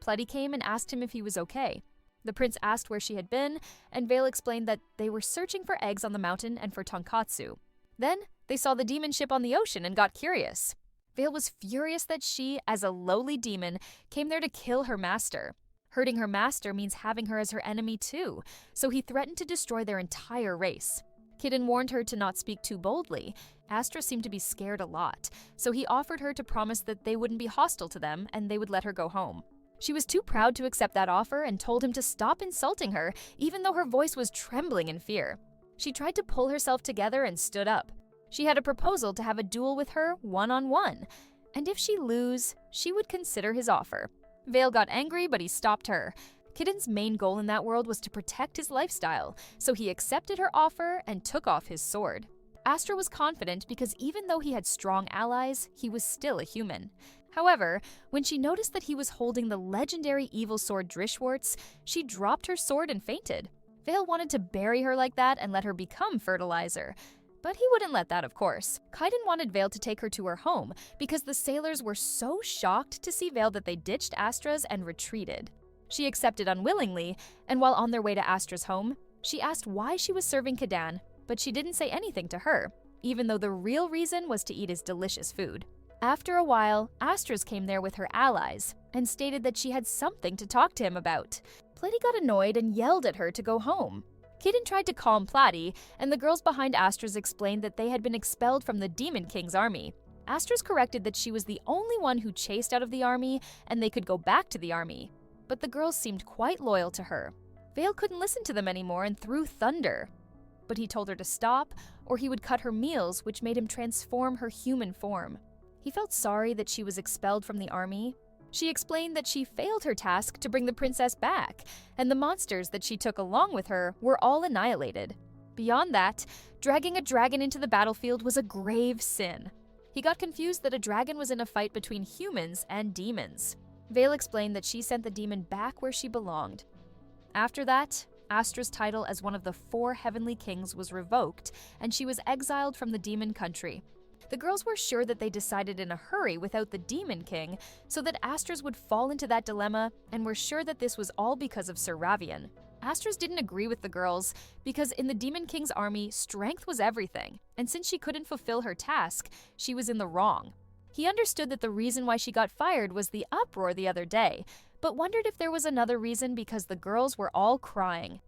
Pletty came and asked him if he was okay. The prince asked where she had been, and Vale explained that they were searching for eggs on the mountain and for tonkatsu. Then, they saw the demon ship on the ocean and got curious. Vale was furious that she, as a lowly demon, came there to kill her master. Hurting her master means having her as her enemy too, so he threatened to destroy their entire race. Kiden warned her to not speak too boldly. Astra seemed to be scared a lot, so he offered her to promise that they wouldn't be hostile to them and they would let her go home. She was too proud to accept that offer and told him to stop insulting her, even though her voice was trembling in fear. She tried to pull herself together and stood up. She had a proposal to have a duel with her one-on-one, and if she lose, she would consider his offer. Vale got angry, but he stopped her. Kiden's main goal in that world was to protect his lifestyle, so he accepted her offer and took off his sword. Astra was confident because even though he had strong allies, he was still a human. However, when she noticed that he was holding the legendary evil sword Drishwartz, she dropped her sword and fainted. Vale wanted to bury her like that and let her become fertilizer, but he wouldn't let that, of course. Kaiden wanted Vale to take her to her home because the sailors were so shocked to see Vale that they ditched Astra's and retreated. She accepted unwillingly, and while on their way to Astra's home, she asked why she was serving Kadan, but she didn't say anything to her, even though the real reason was to eat his delicious food. After a while, Astra's came there with her allies and stated that she had something to talk to him about. Pletty got annoyed and yelled at her to go home. Kiden tried to calm Pletty, and the girls behind Astra's explained that they had been expelled from the Demon King's army. Astra's corrected that she was the only one who chased out of the army and they could go back to the army. But the girls seemed quite loyal to her. Vale couldn't listen to them anymore and threw thunder. But he told her to stop, or he would cut her meals, which made him transform her human form. He felt sorry that she was expelled from the army. She explained that she failed her task to bring the princess back, and the monsters that she took along with her were all annihilated. Beyond that, dragging a dragon into the battlefield was a grave sin. He got confused that a dragon was in a fight between humans and demons. Vale explained that she sent the demon back where she belonged. After that, Astra's title as one of the 4 heavenly kings was revoked, and she was exiled from the demon country. The girls were sure that they decided in a hurry without the Demon King, so that Astra's would fall into that dilemma, and were sure that this was all because of Sir Ravian. Astra's didn't agree with the girls, because in the Demon King's army, strength was everything, and since she couldn't fulfill her task, she was in the wrong. He understood that the reason why she got fired was the uproar the other day, but wondered if there was another reason because the girls were all crying.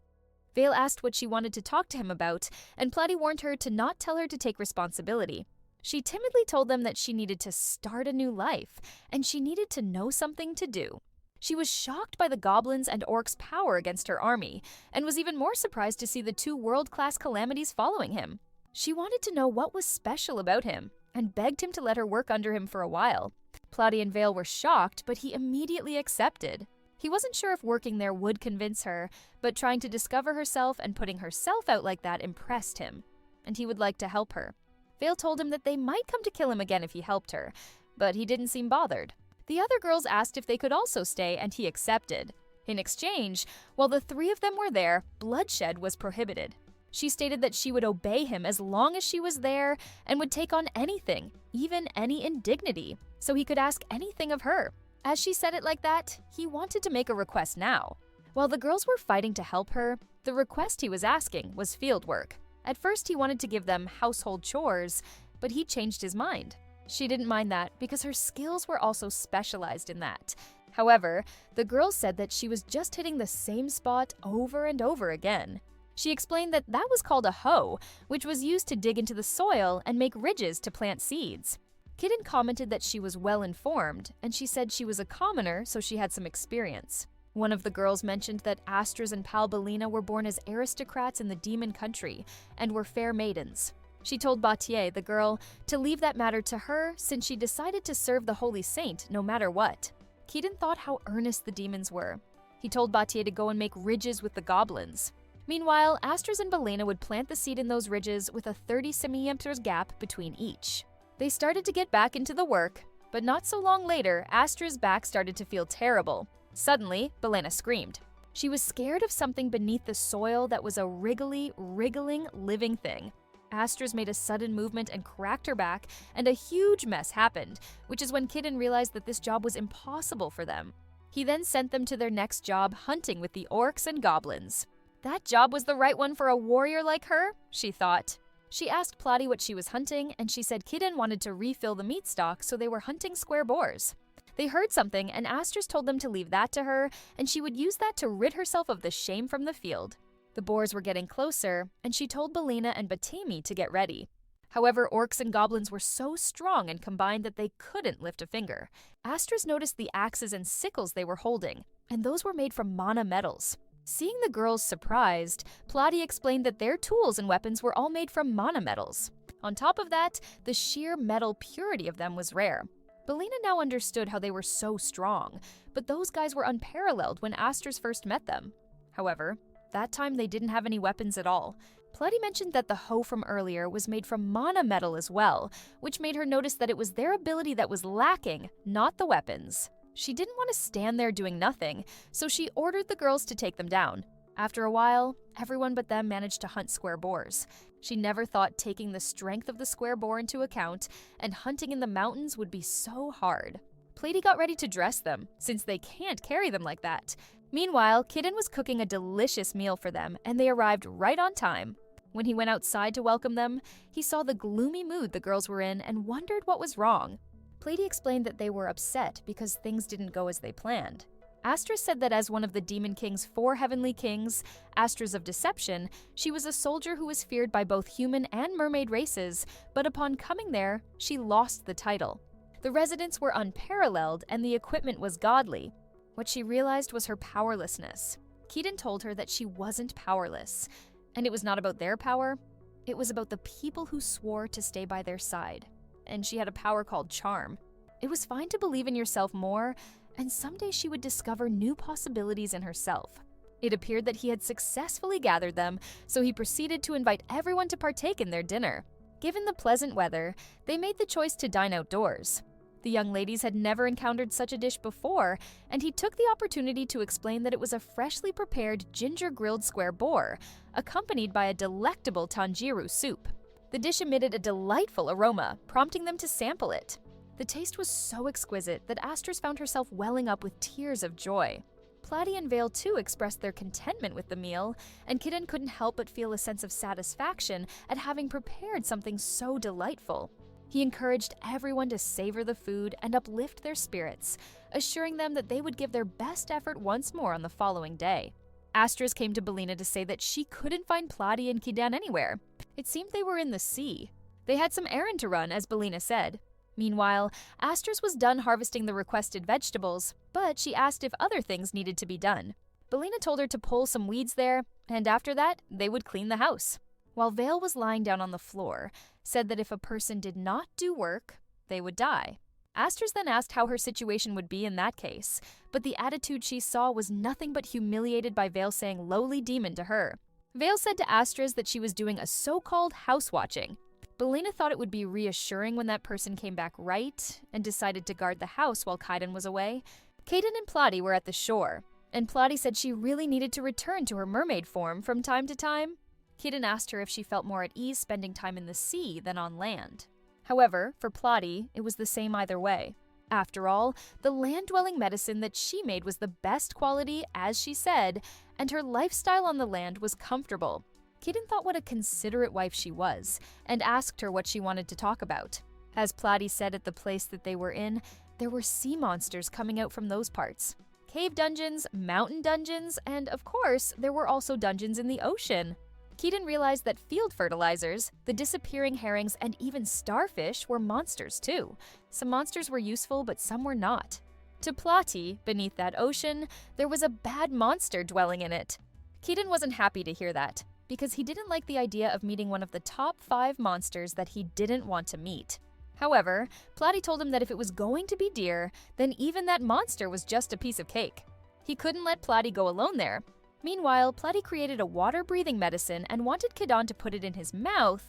Vale asked what she wanted to talk to him about, and Pletty warned her to not tell her to take responsibility. She timidly told them that she needed to start a new life, and she needed to know something to do. She was shocked by the goblins' and orcs' power against her army, and was even more surprised to see the 2 world-class calamities following him. She wanted to know what was special about him, and begged him to let her work under him for a while. Pletty and Vale were shocked, but he immediately accepted. He wasn't sure if working there would convince her, but trying to discover herself and putting herself out like that impressed him, and he would like to help her. Vale told him that they might come to kill him again if he helped her, but he didn't seem bothered. The other girls asked if they could also stay, and he accepted. In exchange, while the three of them were there, bloodshed was prohibited. She stated that she would obey him as long as she was there and would take on anything, even any indignity, so he could ask anything of her. As she said it like that, he wanted to make a request now. While the girls were fighting to help her, the request he was asking was field work. At first, he wanted to give them household chores, but he changed his mind. She didn't mind that because her skills were also specialized in that. However, the girl said that she was just hitting the same spot over and over again. She explained that that was called a hoe, which was used to dig into the soil and make ridges to plant seeds. Kitten commented that she was well informed, and she said she was a commoner, so she had some experience. One of the girls mentioned that Astras and pal Belina were born as aristocrats in the demon country and were fair maidens. She told Batier, the girl, to leave that matter to her since she decided to serve the holy saint no matter what. Keaton thought how earnest the demons were. He told Batier to go and make ridges with the goblins. Meanwhile, Astras and Belina would plant the seed in those ridges with a 30 semi-amperes gap between each. They started to get back into the work, but not so long later, Astra's back started to feel terrible. Suddenly, Belina screamed. She was scared of something beneath the soil that was a wriggling, living thing. Astras made a sudden movement and cracked her back, and a huge mess happened, which is when Kitten realized that this job was impossible for them. He then sent them to their next job hunting with the orcs and goblins. That job was the right one for a warrior like her, she thought. She asked Plotty what she was hunting, and she said Kitten wanted to refill the meat stock, so they were hunting square boars. They heard something, and Astras told them to leave that to her, and she would use that to rid herself of the shame from the field. The boars were getting closer, and she told Belina and Batemi to get ready. However, orcs and goblins were so strong and combined that they couldn't lift a finger. Astras noticed the axes and sickles they were holding, and those were made from mana metals. Seeing the girls surprised, Plotty explained that their tools and weapons were all made from mana metals. On top of that, the sheer metal purity of them was rare. Belina now understood how they were so strong, but those guys were unparalleled when Astras first met them. However, that time they didn't have any weapons at all. Plotty mentioned that the hoe from earlier was made from mana metal as well, which made her notice that it was their ability that was lacking, not the weapons. She didn't want to stand there doing nothing, so she ordered the girls to take them down. After a while, everyone but them managed to hunt square boars. She never thought taking the strength of the square boar into account and hunting in the mountains would be so hard. Plady got ready to dress them, since they can't carry them like that. Meanwhile, Kitten was cooking a delicious meal for them, and they arrived right on time. When he went outside to welcome them, he saw the gloomy mood the girls were in and wondered what was wrong. Plady explained that they were upset because things didn't go as they planned. Astras said that as one of the Demon King's 4 heavenly kings, Astras of Deception, she was a soldier who was feared by both human and mermaid races, but upon coming there, she lost the title. The residents were unparalleled and the equipment was godly. What she realized was her powerlessness. Keaton told her that she wasn't powerless, and it was not about their power, it was about the people who swore to stay by their side. And she had a power called charm. It was fine to believe in yourself more, and someday she would discover new possibilities in herself. It appeared that he had successfully gathered them, so he proceeded to invite everyone to partake in their dinner. Given the pleasant weather, they made the choice to dine outdoors. The young ladies had never encountered such a dish before, and he took the opportunity to explain that it was a freshly prepared ginger-grilled square boar, accompanied by a delectable tanjiru soup. The dish emitted a delightful aroma, prompting them to sample it. The taste was so exquisite that Astras found herself welling up with tears of joy. Plady and Vale too expressed their contentment with the meal, and Kitten couldn't help but feel a sense of satisfaction at having prepared something so delightful. He encouraged everyone to savor the food and uplift their spirits, assuring them that they would give their best effort once more on the following day. Astras came to Belina to say that she couldn't find Plady and Kidan anywhere. It seemed they were in the sea. They had some errand to run, as Belina said. Meanwhile, Astras was done harvesting the requested vegetables, but she asked if other things needed to be done. Belina told her to pull some weeds there, and after that, they would clean the house. While Vale was lying down on the floor, said that if a person did not do work, they would die. Astrid then asked how her situation would be in that case, but the attitude she saw was nothing but humiliated by Vale saying lowly demon to her. Vale said to Astrid that she was doing a so-called house watching. Belena thought it would be reassuring when that person came back right and decided to guard the house while Kaiden was away. Kaiden and Plotty were at the shore, and Plotty said she really needed to return to her mermaid form from time to time. Kaiden asked her if she felt more at ease spending time in the sea than on land. However, for Plotty, it was the same either way. After all, the land-dwelling medicine that she made was the best quality, as she said, and her lifestyle on the land was comfortable. Kaiden thought what a considerate wife she was, and asked her what she wanted to talk about. As Plotty said at the place that they were in, there were sea monsters coming out from those parts. Cave dungeons, mountain dungeons, and of course, there were also dungeons in the ocean. Kaiden realized that field fertilizers, the disappearing herrings, and even starfish were monsters too. Some monsters were useful, but some were not. To Plotty, beneath that ocean, there was a bad monster dwelling in it. Kaiden wasn't happy to hear that, because he didn't like the idea of meeting one of the top 5 monsters that he didn't want to meet. However, Plotty told him that if it was going to be deer, then even that monster was just a piece of cake. He couldn't let Plotty go alone there. Meanwhile, Plotty created a water-breathing medicine and wanted Kaiden to put it in his mouth,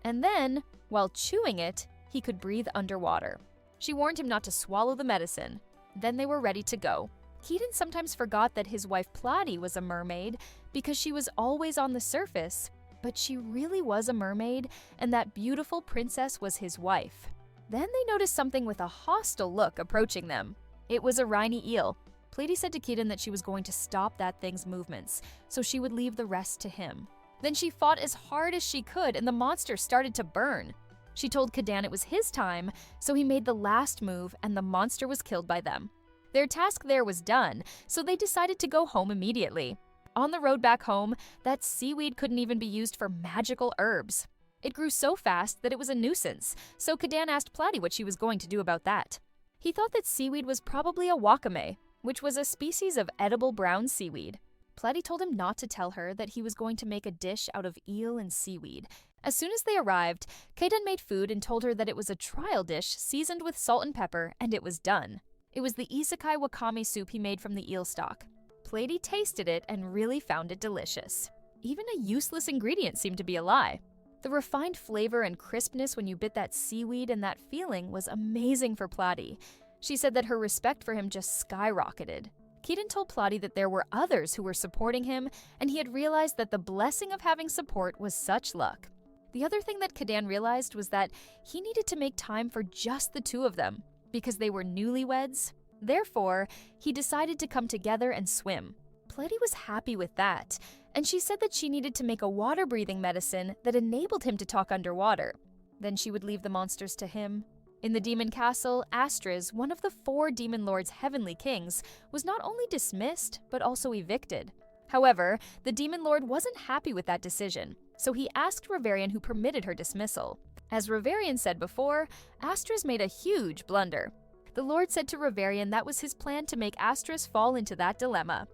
and then, while chewing it, he could breathe underwater. She warned him not to swallow the medicine. Then they were ready to go. Kaiden sometimes forgot that his wife Plotty was a mermaid because she was always on the surface, but she really was a mermaid, and that beautiful princess was his wife. Then they noticed something with a hostile look approaching them. It was a Rhynie eel. Plotty said to Kaiden that she was going to stop that thing's movements, so she would leave the rest to him. Then she fought as hard as she could, and the monster started to burn. She told Kaiden it was his time, so he made the last move, and the monster was killed by them. Their task there was done, so they decided to go home immediately. On the road back home, that seaweed couldn't even be used for magical herbs. It grew so fast that it was a nuisance, so Kaiden asked Plotty what she was going to do about that. He thought that seaweed was probably a wakame, which was a species of edible brown seaweed. Plotty told him not to tell her that he was going to make a dish out of eel and seaweed. As soon as they arrived, Kaiden made food and told her that it was a trial dish seasoned with salt and pepper, and it was done. It was the Isekai'd wakame soup he made from the eel stock. Plotty tasted it and really found it delicious. Even a useless ingredient seemed to be a lie. The refined flavor and crispness when you bit that seaweed and that feeling was amazing for Plotty. She said that her respect for him just skyrocketed. Kaiden told Plotty that there were others who were supporting him, and he had realized that the blessing of having support was such luck. The other thing that Kaiden realized was that he needed to make time for just the two of them, because they were newlyweds. Therefore, he decided to come together and swim. Plotty was happy with that, and she said that she needed to make a water-breathing medicine that enabled him to talk underwater. Then she would leave the monsters to him. In the demon castle, Astrid, one of the 4 demon lord's heavenly kings, was not only dismissed, but also evicted. However, the demon lord wasn't happy with that decision, so he asked Reverian who permitted her dismissal. As Reverian said before, Astrid made a huge blunder. The lord said to Reverian that was his plan to make Astrid fall into that dilemma.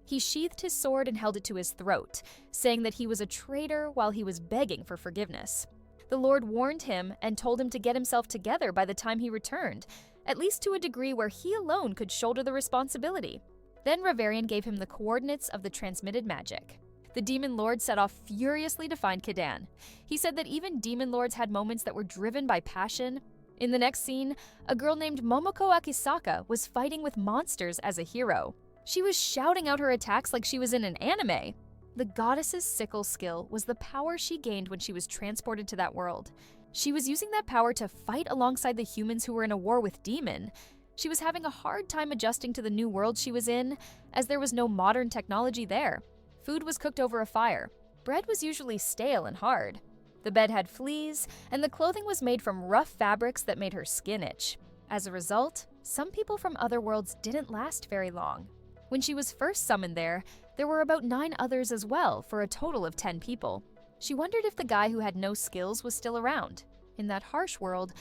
He sheathed his sword and held it to his throat, saying that he was a traitor while he was begging for forgiveness. The Lord warned him and told him to get himself together by the time he returned, at least to a degree where he alone could shoulder the responsibility. Then Reverian gave him the coordinates of the transmitted magic. The Demon Lord set off furiously to find Kaiden. He said that even Demon Lords had moments that were driven by passion. In the next scene, a girl named Momoko Akisaka was fighting with monsters as a hero. She was shouting out her attacks like she was in an anime. The goddess's sickle skill was the power she gained when she was transported to that world. She was using that power to fight alongside the humans who were in a war with Demon. She was having a hard time adjusting to the new world she was in, as there was no modern technology there. Food was cooked over a fire. Bread was usually stale and hard. The bed had fleas, and the clothing was made from rough fabrics that made her skin itch. As a result, some people from other worlds didn't last very long. When she was first summoned there were about 9 others as well, for a total of 10 people. She wondered if the guy who had no skills was still around. In that harsh world,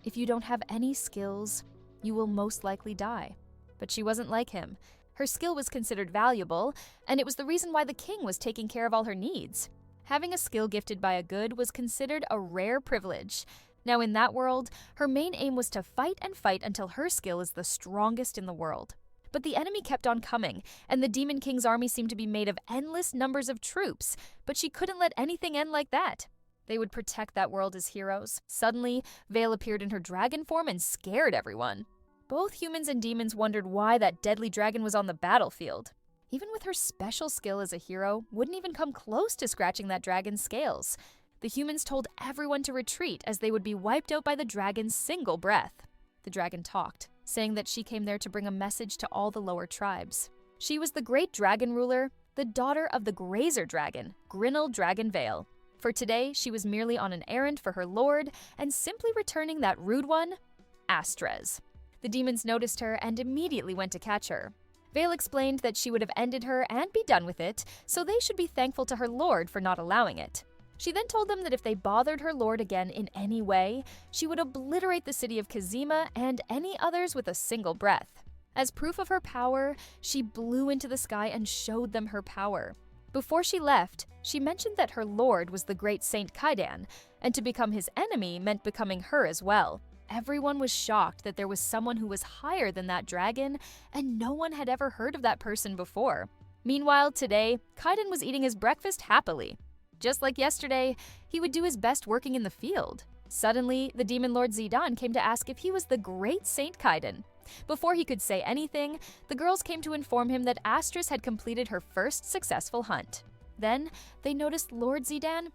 if you don't have any skills, you will most likely die. But she wasn't like him. Her skill was considered valuable, and it was the reason why the king was taking care of all her needs. Having a skill gifted by a good was considered a rare privilege. Now in that world, her main aim was to fight and fight until her skill is the strongest in the world. But the enemy kept on coming, and the Demon King's army seemed to be made of endless numbers of troops, but she couldn't let anything end like that. They would protect that world as heroes. Suddenly, Vale appeared in her dragon form and scared everyone. Both humans and demons wondered why that deadly dragon was on the battlefield. Even with her special skill as a hero, wouldn't even come close to scratching that dragon's scales. The humans told everyone to retreat as they would be wiped out by the dragon's single breath. The dragon talked, saying that she came there to bring a message to all the lower tribes. She was the great dragon ruler, the daughter of the Grazer dragon, Grinnell Dragon Vale. For today, she was merely on an errand for her lord and simply returning that rude one, Astrez. The demons noticed her and immediately went to catch her. Vale explained that she would have ended her and be done with it, so they should be thankful to her lord for not allowing it. She then told them that if they bothered her lord again in any way, she would obliterate the city of Kazima and any others with a single breath. As proof of her power, she blew into the sky and showed them her power. Before she left, she mentioned that her lord was the great Saint Kaidan, and to become his enemy meant becoming her as well. Everyone was shocked that there was someone who was higher than that dragon, and no one had ever heard of that person before. Meanwhile, today, Kaidan was eating his breakfast happily. Just like yesterday, he would do his best working in the field. Suddenly, the demon lord Zidan came to ask if he was the great Saint Kaidan. Before he could say anything, the girls came to inform him that Astrus had completed her first successful hunt. Then, they noticed Lord Zidan.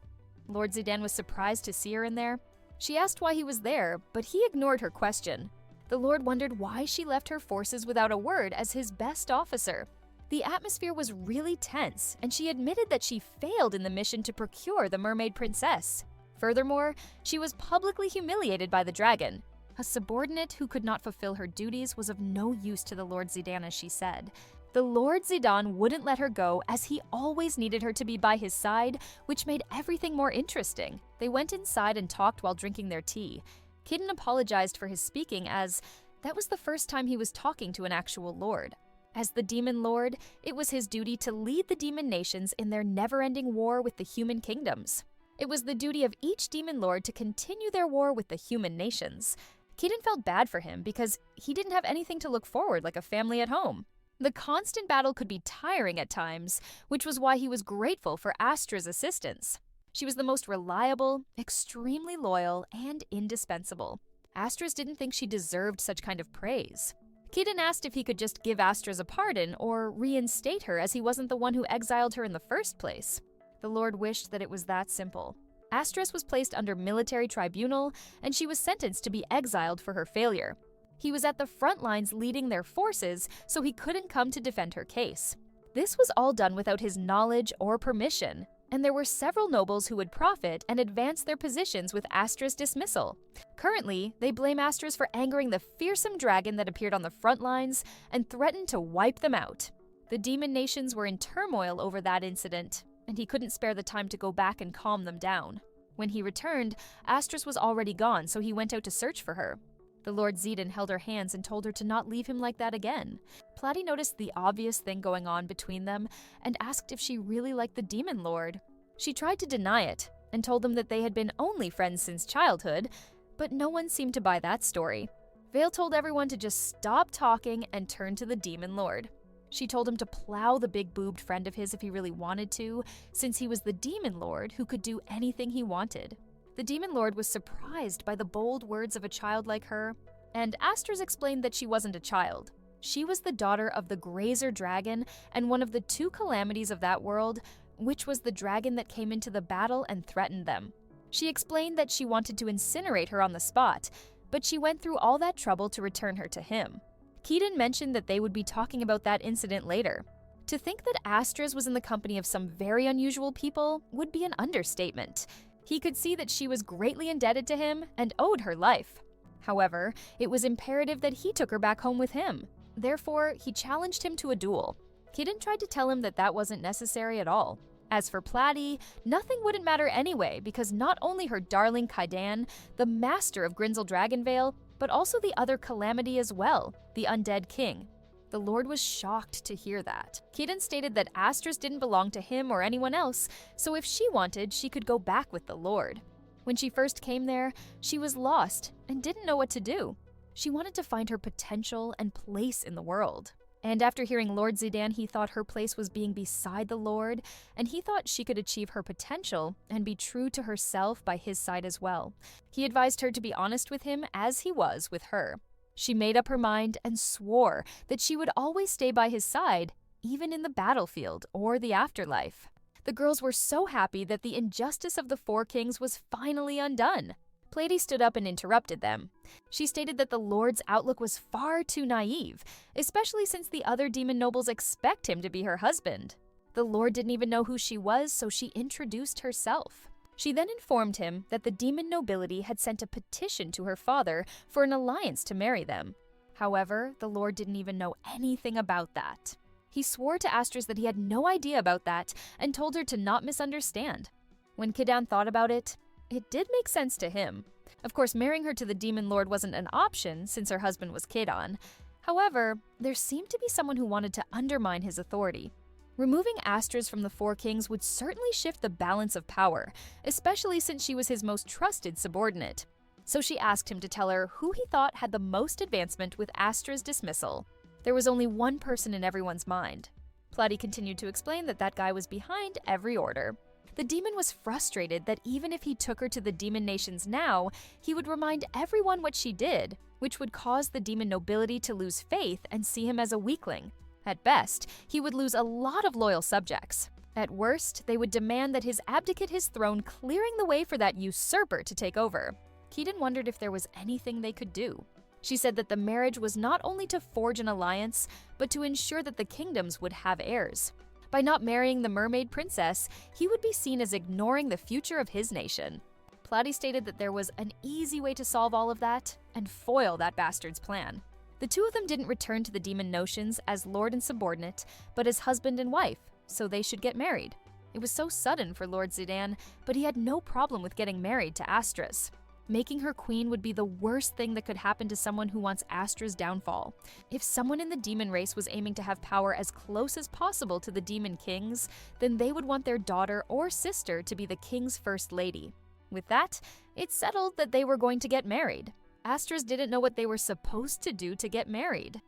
Lord Zidan was surprised to see her in there. She asked why he was there, but he ignored her question. The Lord wondered why she left her forces without a word as his best officer. The atmosphere was really tense, and she admitted that she failed in the mission to procure the Mermaid Princess. Furthermore, she was publicly humiliated by the dragon. A subordinate who could not fulfill her duties was of no use to the Lord Zidan, as she said. The Lord Zidan wouldn't let her go as he always needed her to be by his side, which made everything more interesting. They went inside and talked while drinking their tea. Kidden apologized for his speaking as that was the first time he was talking to an actual lord. As the demon lord, it was his duty to lead the demon nations in their never-ending war with the human kingdoms. It was the duty of each demon lord to continue their war with the human nations. Kidden felt bad for him because he didn't have anything to look forward like a family at home. The constant battle could be tiring at times, which was why he was grateful for Astra's assistance. She was the most reliable, extremely loyal, and indispensable. Astras didn't think she deserved such kind of praise. Kidden asked if he could just give Astras a pardon or reinstate her as he wasn't the one who exiled her in the first place. The Lord wished that it was that simple. Astras was placed under military tribunal, and she was sentenced to be exiled for her failure. He was at the front lines leading their forces, so he couldn't come to defend her case. This was all done without his knowledge or permission, and there were several nobles who would profit and advance their positions with Astra's dismissal. Currently, they blame Astras for angering the fearsome dragon that appeared on the front lines and threatened to wipe them out. The demon nations were in turmoil over that incident, and he couldn't spare the time to go back and calm them down. When he returned, Astras was already gone, so he went out to search for her. The Lord Zidan held her hands and told her to not leave him like that again. Platy noticed the obvious thing going on between them and asked if she really liked the Demon Lord. She tried to deny it and told them that they had been only friends since childhood, but no one seemed to buy that story. Vale told everyone to just stop talking and turn to the Demon Lord. She told him to plow the big-boobed friend of his if he really wanted to, since he was the Demon Lord who could do anything he wanted. The Demon Lord was surprised by the bold words of a child like her, and Astras explained that she wasn't a child. She was the daughter of the Grazer dragon and one of the two calamities of that world, which was the dragon that came into the battle and threatened them. She explained that she wanted to incinerate her on the spot, but she went through all that trouble to return her to him. Keaton mentioned that they would be talking about that incident later. To think that Astras was in the company of some very unusual people would be an understatement. He could see that she was greatly indebted to him and owed her life. However, it was imperative that he took her back home with him. Therefore, he challenged him to a duel. Kidden tried to tell him that that wasn't necessary at all. As for Platy, nothing wouldn't matter anyway because not only her darling Kaidan, the master of Grinzel Dragonvale, but also the other calamity as well, the Undead King. The Lord was shocked to hear that. Kidden stated that Astras didn't belong to him or anyone else, so if she wanted, she could go back with the Lord. When she first came there, she was lost and didn't know what to do. She wanted to find her potential and place in the world. And after hearing Lord Zidane, he thought her place was being beside the Lord, and he thought she could achieve her potential and be true to herself by his side as well. He advised her to be honest with him as he was with her. She made up her mind and swore that she would always stay by his side, even in the battlefield or the afterlife. The girls were so happy that the injustice of the four kings was finally undone. Pleiades stood up and interrupted them. She stated that the Lord's outlook was far too naive, especially since the other demon nobles expect him to be her husband. The Lord didn't even know who she was, so she introduced herself. She then informed him that the demon nobility had sent a petition to her father for an alliance to marry them. However, the Lord didn't even know anything about that. He swore to Astris that he had no idea about that and told her to not misunderstand. When Kidan thought about it, it did make sense to him. Of course, marrying her to the demon lord wasn't an option since her husband was Kidan. However, there seemed to be someone who wanted to undermine his authority. Removing Astris from the Four Kings would certainly shift the balance of power, especially since she was his most trusted subordinate. So she asked him to tell her who he thought had the most advancement with Astris' dismissal. There was only one person in everyone's mind. Pleiades continued to explain that that guy was behind every order. The demon was frustrated that even if he took her to the demon nations now, he would remind everyone what she did, which would cause the demon nobility to lose faith and see him as a weakling. At best, he would lose a lot of loyal subjects. At worst, they would demand that his abdicate his throne, clearing the way for that usurper to take over. Keaton wondered if there was anything they could do. She said that the marriage was not only to forge an alliance, but to ensure that the kingdoms would have heirs. By not marrying the mermaid princess, he would be seen as ignoring the future of his nation. Pleiades stated that there was an easy way to solve all of that and foil that bastard's plan. The two of them didn't return to the demon notions as lord and subordinate, but as husband and wife, so they should get married. It was so sudden for Lord Zidane, but he had no problem with getting married to Astris. Making her queen would be the worst thing that could happen to someone who wants Astris' downfall. If someone in the demon race was aiming to have power as close as possible to the demon kings, then they would want their daughter or sister to be the king's first lady. With that, it's settled that they were going to get married. Astris didn't know what they were supposed to do to get married.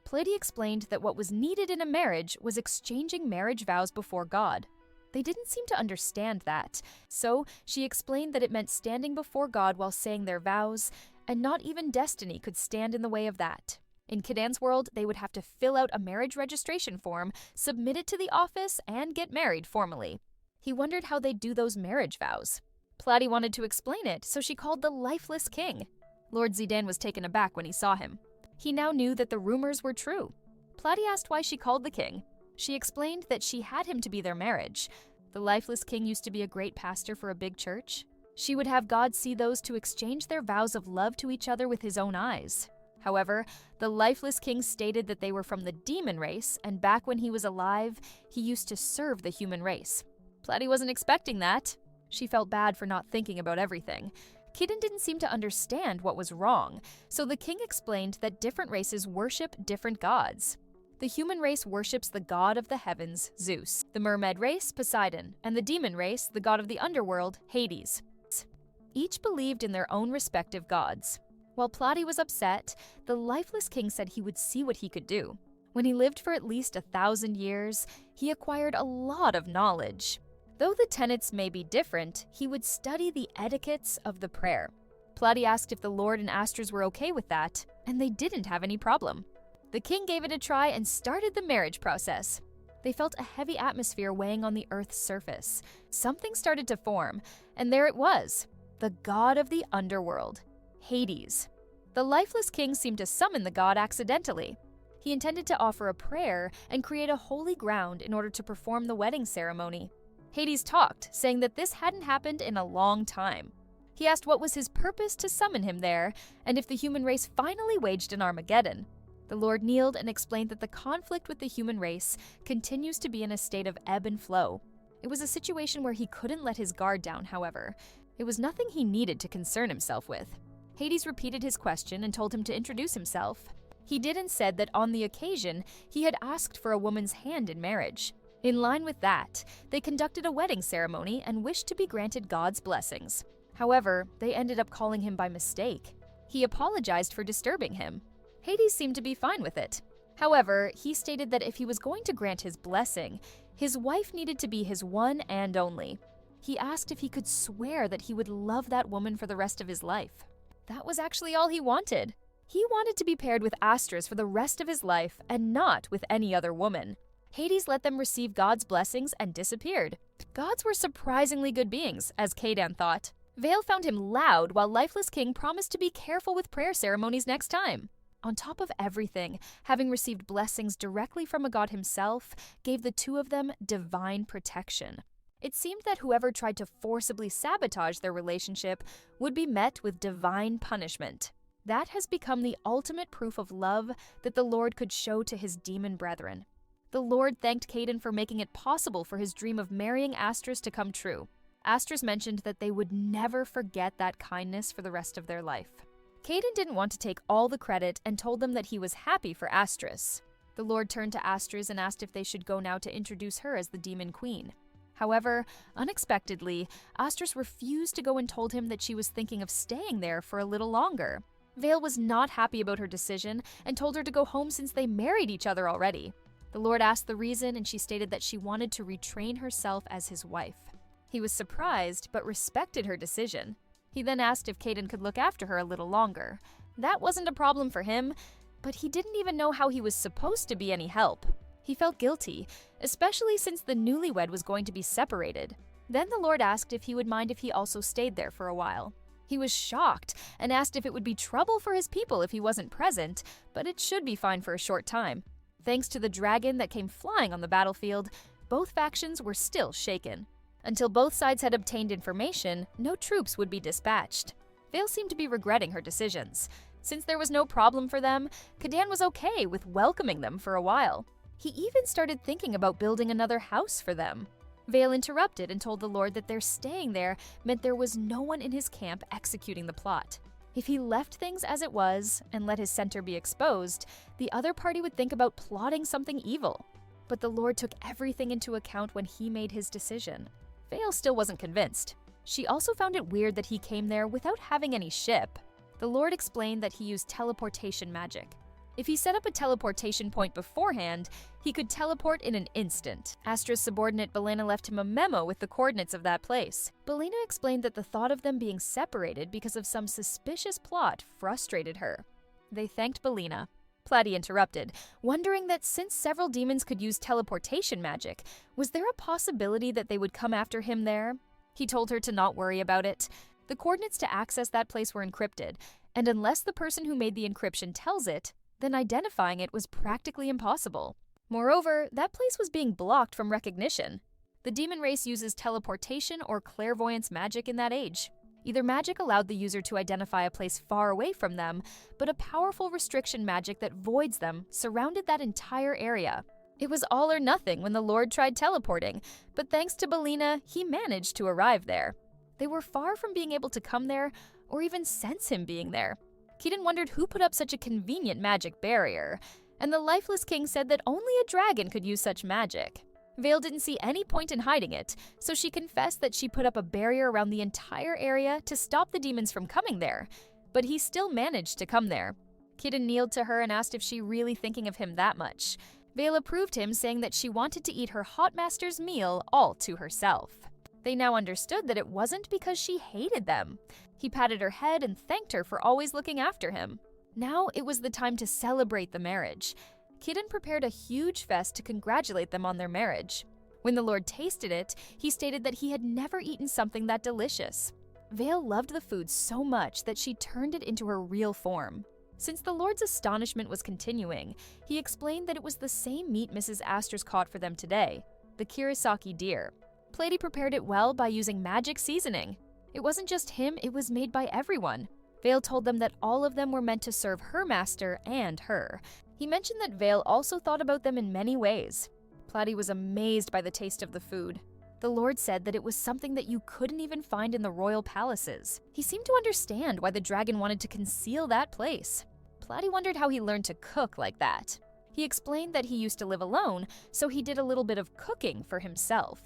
Pleiades explained that what was needed in a marriage was exchanging marriage vows before God. They didn't seem to understand that, so she explained that it meant standing before God while saying their vows, and not even destiny could stand in the way of that. In Kidan's world, they would have to fill out a marriage registration form, submit it to the office, and get married formally. He wondered how they'd do those marriage vows. Pleiades wanted to explain it, so she called the lifeless king. Lord Zidane was taken aback when he saw him. He now knew that the rumors were true. Pleiades asked why she called the king. She explained that she had him to be their marriage. The lifeless king used to be a great pastor for a big church. She would have God see those to exchange their vows of love to each other with his own eyes. However, the lifeless king stated that they were from the demon race, and back when he was alive, he used to serve the human race. Pleiades wasn't expecting that. She felt bad for not thinking about everything. Kidan didn't seem to understand what was wrong, so the king explained that different races worship different gods. The human race worships the god of the heavens, Zeus, the mermaid race, Poseidon, and the demon race, the god of the underworld, Hades. Each believed in their own respective gods. While Pleiades was upset, the lifeless king said he would see what he could do. When he lived for at least 1,000 years, he acquired a lot of knowledge. Though the tenets may be different, he would study the etiquettes of the prayer. Pleiades asked if the Lord and Astris were okay with that, and they didn't have any problem. The king gave it a try and started the marriage process. They felt a heavy atmosphere weighing on the earth's surface. Something started to form, and there it was, the god of the underworld, Hades. The lifeless king seemed to summon the god accidentally. He intended to offer a prayer and create a holy ground in order to perform the wedding ceremony. Hades talked, saying that this hadn't happened in a long time. He asked what was his purpose to summon him there, and if the human race finally waged an Armageddon. The Lord kneeled and explained that the conflict with the human race continues to be in a state of ebb and flow. It was a situation where he couldn't let his guard down, however. It was nothing he needed to concern himself with. Hades repeated his question and told him to introduce himself. He did and said that on the occasion, he had asked for a woman's hand in marriage. In line with that, they conducted a wedding ceremony and wished to be granted God's blessings. However, they ended up calling him by mistake. He apologized for disturbing him. Hades seemed to be fine with it. However, he stated that if he was going to grant his blessing, his wife needed to be his one and only. He asked if he could swear that he would love that woman for the rest of his life. That was actually all he wanted. He wanted to be paired with Astris for the rest of his life and not with any other woman. Hades let them receive God's blessings and disappeared. Gods were surprisingly good beings, as Kaydan thought. Vale found him loud while Lifeless King promised to be careful with prayer ceremonies next time. On top of everything, having received blessings directly from a god himself gave the two of them divine protection. It seemed that whoever tried to forcibly sabotage their relationship would be met with divine punishment. That has become the ultimate proof of love that the Lord could show to his demon brethren. The Lord thanked Kaydan for making it possible for his dream of marrying Astris to come true. Astris mentioned that they would never forget that kindness for the rest of their life. Kaydan didn't want to take all the credit and told them that he was happy for Astris. The Lord turned to Astris and asked if they should go now to introduce her as the demon queen. However, unexpectedly, Astris refused to go and told him that she was thinking of staying there for a little longer. Vale was not happy about her decision and told her to go home since they married each other already. The Lord asked the reason and she stated that she wanted to retrain herself as his wife. He was surprised but respected her decision. He then asked if Kaydan could look after her a little longer. That wasn't a problem for him, but he didn't even know how he was supposed to be any help. He felt guilty, especially since the newlywed was going to be separated. Then the Lord asked if he would mind if he also stayed there for a while. He was shocked and asked if it would be trouble for his people if he wasn't present, but it should be fine for a short time. Thanks to the dragon that came flying on the battlefield, both factions were still shaken. Until both sides had obtained information, no troops would be dispatched. Vale seemed to be regretting her decisions. Since there was no problem for them, Kaydan was okay with welcoming them for a while. He even started thinking about building another house for them. Vale interrupted and told the Lord that their staying there meant there was no one in his camp executing the plot. If he left things as it was and let his center be exposed, the other party would think about plotting something evil. But the Lord took everything into account when he made his decision. Vale still wasn't convinced. She also found it weird that he came there without having any ship. The Lord explained that he used teleportation magic. If he set up a teleportation point beforehand, he could teleport in an instant. Astra's subordinate Belena left him a memo with the coordinates of that place. Belena explained that the thought of them being separated because of some suspicious plot frustrated her. They thanked Belena. Platy interrupted, wondering that since several demons could use teleportation magic, was there a possibility that they would come after him there? He told her to not worry about it. The coordinates to access that place were encrypted, and unless the person who made the encryption tells it, then identifying it was practically impossible. Moreover, that place was being blocked from recognition. The demon race uses teleportation or clairvoyance magic in that age. Either magic allowed the user to identify a place far away from them, but a powerful restriction magic that voids them surrounded that entire area. It was all or nothing when the Lord tried teleporting, but thanks to Belena, he managed to arrive there. They were far from being able to come there or even sense him being there. Kaydan wondered who put up such a convenient magic barrier, and the Lifeless King said that only a dragon could use such magic. Vale didn't see any point in hiding it, so she confessed that she put up a barrier around the entire area to stop the demons from coming there, but he still managed to come there. Kaydan kneeled to her and asked if she really thinking of him that much. Vale approved him, saying that she wanted to eat her hot master's meal all to herself. They now understood that it wasn't because she hated them. He patted her head and thanked her for always looking after him. Now it was the time to celebrate the marriage. Kaydan prepared a huge feast to congratulate them on their marriage. When the Lord tasted it, he stated that he had never eaten something that delicious. Vale loved the food so much that she turned it into her real form. Since the Lord's astonishment was continuing, he explained that it was the same meat Mrs. Astris caught for them today, the Kirisaki deer. Platy prepared it well by using magic seasoning. It wasn't just him, it was made by everyone. Vale told them that all of them were meant to serve her master and her. He mentioned that Vale also thought about them in many ways. Platy was amazed by the taste of the food. The Lord said that it was something that you couldn't even find in the royal palaces. He seemed to understand why the dragon wanted to conceal that place. Platy wondered how he learned to cook like that. He explained that he used to live alone, so he did a little bit of cooking for himself.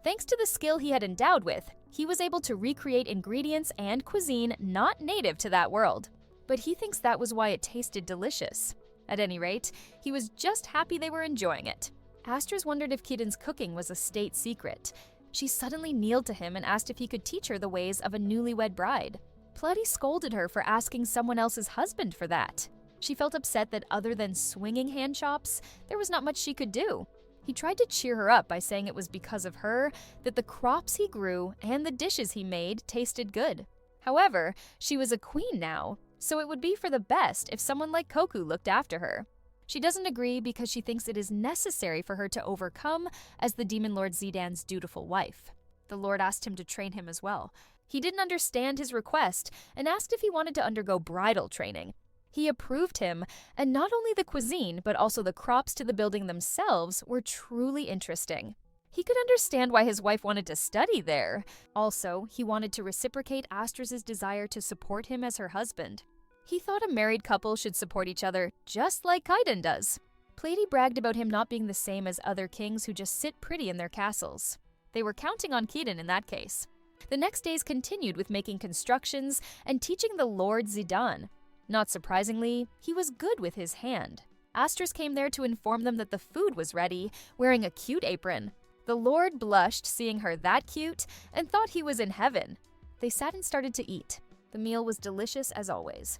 Thanks to the skill he had endowed with, He was able to recreate ingredients and cuisine not native to that world. But he thinks that was why it tasted delicious. At any rate, he was just happy they were enjoying it. Astris wondered if Kiden's cooking was a state secret. She suddenly kneeled to him and asked if he could teach her the ways of a newlywed bride. Plutty scolded her for asking someone else's husband for that. She felt upset that other than swinging hand chops, there was not much she could do. He tried to cheer her up by saying it was because of her that the crops he grew and the dishes he made tasted good. However, she was a queen now, so it would be for the best if someone like Koku looked after her. She doesn't agree because she thinks it is necessary for her to overcome as the Demon Lord Zidan's dutiful wife. The Lord asked him to train him as well. He didn't understand his request and asked if he wanted to undergo bridal training. He approved him, and not only the cuisine, but also the crops to the building themselves were truly interesting. He could understand why his wife wanted to study there. Also, he wanted to reciprocate Astris's desire to support him as her husband. He thought a married couple should support each other, just like Kaiden does. Plady bragged about him not being the same as other kings who just sit pretty in their castles. They were counting on Kiden in that case. The next days continued with making constructions and teaching the Lord Zidan. Not surprisingly, he was good with his hand. Astris came there to inform them that the food was ready, wearing a cute apron. The Lord blushed seeing her that cute and thought he was in heaven. They sat and started to eat. The meal was delicious as always.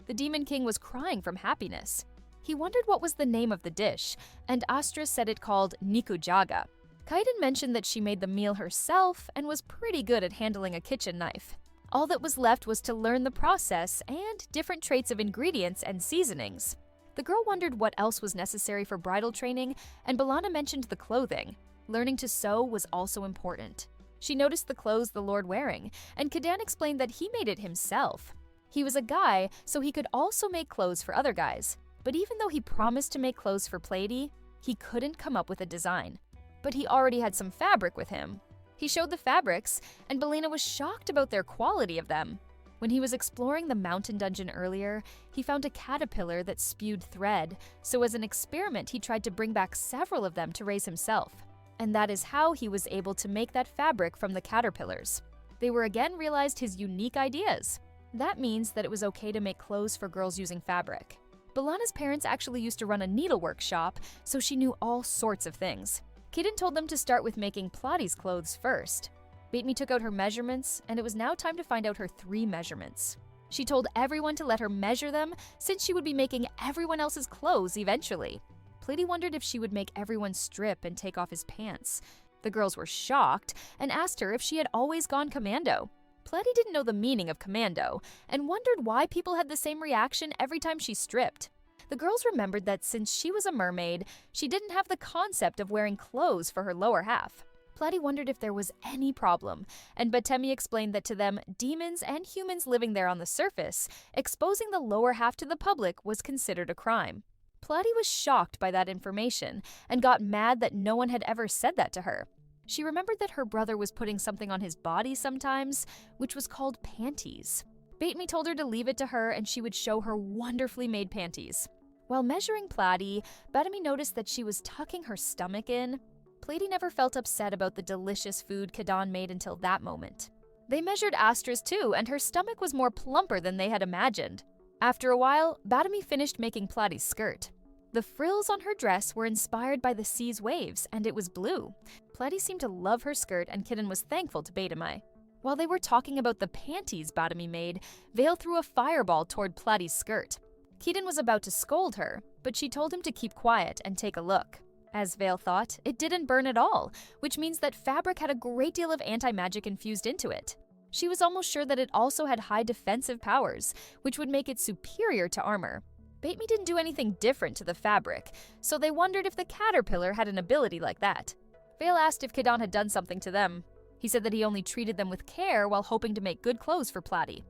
The Demon King was crying from happiness. He wondered what was the name of the dish, and Astris said it called Nikujaga. Kaiden mentioned that she made the meal herself and was pretty good at handling a kitchen knife. All that was left was to learn the process and different traits of ingredients and seasonings. The girl wondered what else was necessary for bridal training, and Balana mentioned the clothing. Learning to sew was also important. She noticed the clothes the Lord wearing, and Kadan explained that he made it himself. He was a guy, so he could also make clothes for other guys. But even though he promised to make clothes for Plady, he couldn't come up with a design. But he already had some fabric with him. He showed the fabrics, and Belina was shocked about their quality of them. When he was exploring the mountain dungeon earlier, he found a caterpillar that spewed thread, so as an experiment he tried to bring back several of them to raise himself. And that is how he was able to make that fabric from the caterpillars. They were again realized his unique ideas. That means that it was okay to make clothes for girls using fabric. Balana's parents actually used to run a needlework shop, so she knew all sorts of things. Kiden told them to start with making Platy's clothes first. Baitme took out her measurements, and it was now time to find out her 3 measurements. She told everyone to let her measure them, since she would be making everyone else's clothes eventually. Plady wondered if she would make everyone strip and take off his pants. The girls were shocked and asked her if she had always gone commando. Plady didn't know the meaning of commando, and wondered why people had the same reaction every time she stripped. The girls remembered that since she was a mermaid, she didn't have the concept of wearing clothes for her lower half. Plady wondered if there was any problem, and Batemi explained that to them, demons and humans living there on the surface, exposing the lower half to the public was considered a crime. Plady was shocked by that information, and got mad that no one had ever said that to her. She remembered that her brother was putting something on his body sometimes, which was called panties. Baitme told her to leave it to her and she would show her wonderfully made panties. While measuring Plady, Batemi noticed that she was tucking her stomach in. Plady never felt upset about the delicious food Kadan made until that moment. They measured Astra's too, and her stomach was more plumper than they had imagined. After a while, Batemi finished making Platy's skirt. The frills on her dress were inspired by the sea's waves, and it was blue. Plady seemed to love her skirt, and Kiden was thankful to Baitemi. While they were talking about the panties Batemi made, Vale threw a fireball toward Platy's skirt. Kiden was about to scold her, but she told him to keep quiet and take a look. As Vale thought, it didn't burn at all, which means that fabric had a great deal of anti-magic infused into it. She was almost sure that it also had high defensive powers, which would make it superior to armor. Baitme didn't do anything different to the fabric, so they wondered if the caterpillar had an ability like that. Vale asked if Kadan had done something to them. He said that he only treated them with care while hoping to make good clothes for Plady.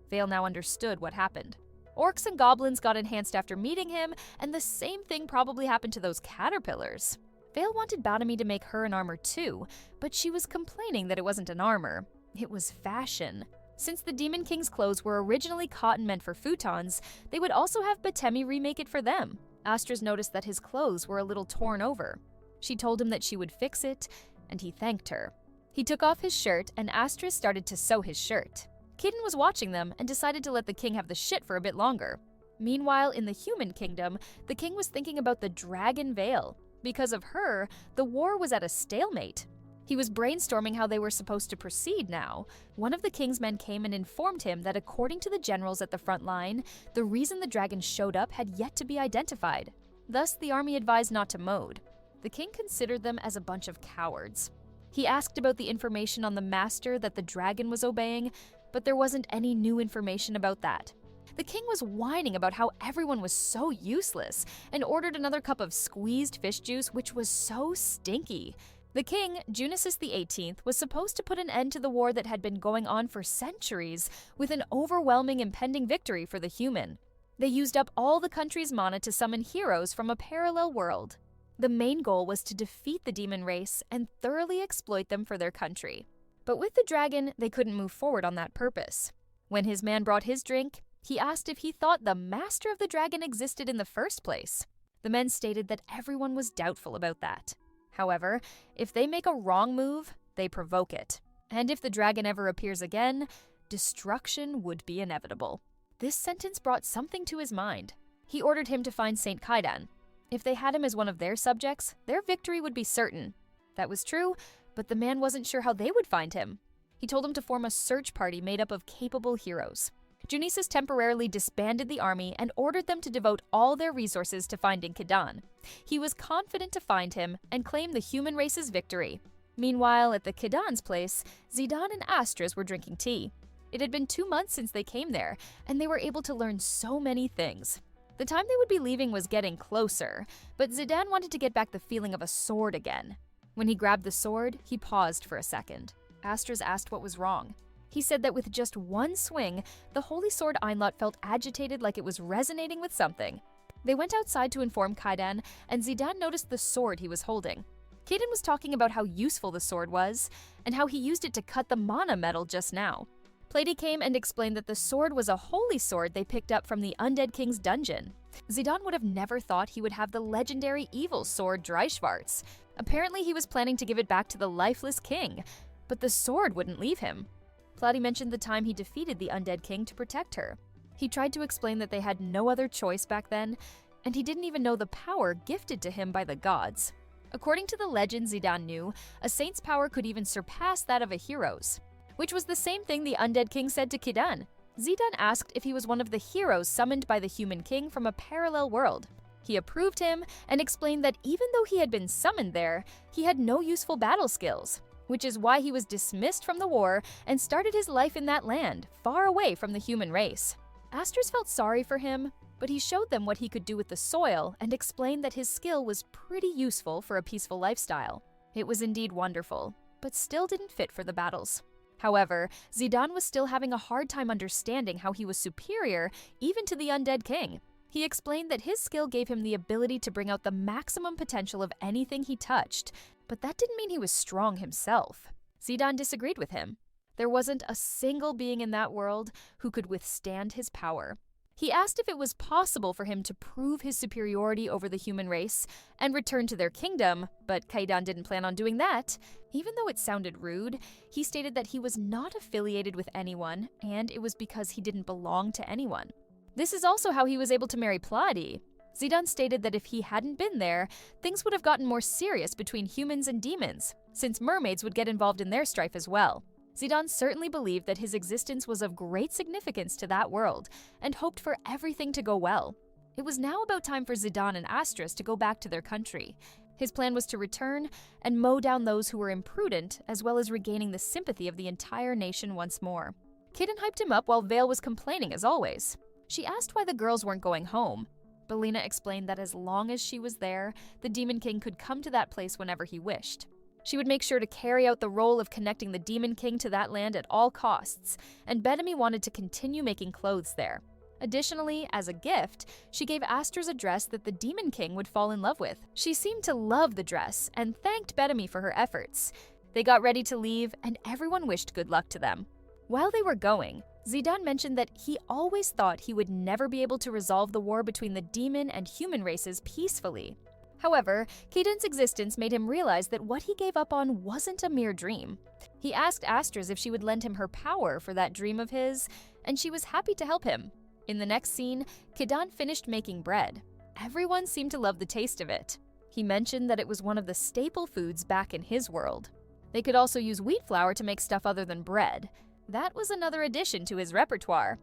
Vale now understood what happened. Orcs and goblins got enhanced after meeting him, and the same thing probably happened to those caterpillars. Vale wanted Batemi to make her an armor too, but she was complaining that it wasn't an armor. It was fashion. Since the Demon King's clothes were originally cotton meant for futons, they would also have Batemi remake it for them. Astras noticed that his clothes were a little torn over. She told him that she would fix it, and he thanked her. He took off his shirt and Astris started to sew his shirt. Kiden was watching them and decided to let the king have the shit for a bit longer. Meanwhile, in the human kingdom, the king was thinking about the dragon veil. Because of her, the war was at a stalemate. He was brainstorming how they were supposed to proceed now. One of the king's men came and informed him that according to the generals at the front line, the reason the dragon showed up had yet to be identified. Thus, the army advised not to mode. The king considered them as a bunch of cowards. He asked about the information on the master that the dragon was obeying, but there wasn't any new information about that. The king was whining about how everyone was so useless and ordered another cup of squeezed fish juice, which was so stinky. The king, Junius XVIII, was supposed to put an end to the war that had been going on for centuries with an overwhelming impending victory for the human. They used up all the country's mana to summon heroes from a parallel world. The main goal was to defeat the demon race and thoroughly exploit them for their country. But with the dragon, they couldn't move forward on that purpose. When his man brought his drink, he asked if he thought the master of the dragon existed in the first place. The men stated that everyone was doubtful about that. However, if they make a wrong move, they provoke it. And if the dragon ever appears again, destruction would be inevitable. This sentence brought something to his mind. He ordered him to find Isekai'd. If they had him as one of their subjects, their victory would be certain. That was true, but the man wasn't sure how they would find him. He told him to form a search party made up of capable heroes. Junius temporarily disbanded the army and ordered them to devote all their resources to finding Isekai'd. He was confident to find him and claim the human race's victory. Meanwhile, at the Isekai'd's place, Zidane and Astris were drinking tea. It had been 2 months since they came there, and they were able to learn so many things. The time they would be leaving was getting closer, but Zidane wanted to get back the feeling of a sword again. When he grabbed the sword, he paused for a second. Astris asked what was wrong. He said that with just one swing, the holy sword Einlot felt agitated like it was resonating with something. They went outside to inform Kaidan, and Zidane noticed the sword he was holding. Kaidan was talking about how useful the sword was, and how he used it to cut the mana metal just now. Plady came and explained that the sword was a holy sword they picked up from the Undead King's dungeon. Zidane would have never thought he would have the legendary evil sword Dreischwarz. Apparently he was planning to give it back to the lifeless king, but the sword wouldn't leave him. Plady mentioned the time he defeated the Undead King to protect her. He tried to explain that they had no other choice back then, and he didn't even know the power gifted to him by the gods. According to the legend Zidane knew, a saint's power could even surpass that of a hero's, which was the same thing the Undead King said to Kaidan. Zidane asked if he was one of the heroes summoned by the human king from a parallel world. He approved him and explained that even though he had been summoned there, he had no useful battle skills, which is why he was dismissed from the war and started his life in that land, far away from the human race. Astris felt sorry for him, but he showed them what he could do with the soil and explained that his skill was pretty useful for a peaceful lifestyle. It was indeed wonderful, but still didn't fit for the battles. However, Zidane was still having a hard time understanding how he was superior even to the Undead King. He explained that his skill gave him the ability to bring out the maximum potential of anything he touched, but that didn't mean he was strong himself. Zidane disagreed with him. There wasn't a single being in that world who could withstand his power. He asked if it was possible for him to prove his superiority over the human race and return to their kingdom, but Kaidan didn't plan on doing that. Even though it sounded rude, he stated that he was not affiliated with anyone, and it was because he didn't belong to anyone. This is also how he was able to marry Plady. Zidane stated that if he hadn't been there, things would have gotten more serious between humans and demons, since mermaids would get involved in their strife as well. Zidane certainly believed that his existence was of great significance to that world, and hoped for everything to go well. It was now about time for Zidane and Astris to go back to their country. His plan was to return and mow down those who were imprudent, as well as regaining the sympathy of the entire nation once more. Kaidan hyped him up while Vale was complaining as always. She asked why the girls weren't going home. Belina explained that as long as she was there, the Demon King could come to that place whenever he wished. She would make sure to carry out the role of connecting the Demon King to that land at all costs, and Bedemi wanted to continue making clothes there. Additionally, as a gift, she gave Astris a dress that the Demon King would fall in love with. She seemed to love the dress and thanked Bedemi for her efforts. They got ready to leave, and everyone wished good luck to them. While they were going, Zidane mentioned that he always thought he would never be able to resolve the war between the demon and human races peacefully. However, Kaidan's existence made him realize that what he gave up on wasn't a mere dream. He asked Astrid if she would lend him her power for that dream of his, and she was happy to help him. In the next scene, Kidan finished making bread. Everyone seemed to love the taste of it. He mentioned that it was one of the staple foods back in his world. They could also use wheat flour to make stuff other than bread. That was another addition to his repertoire.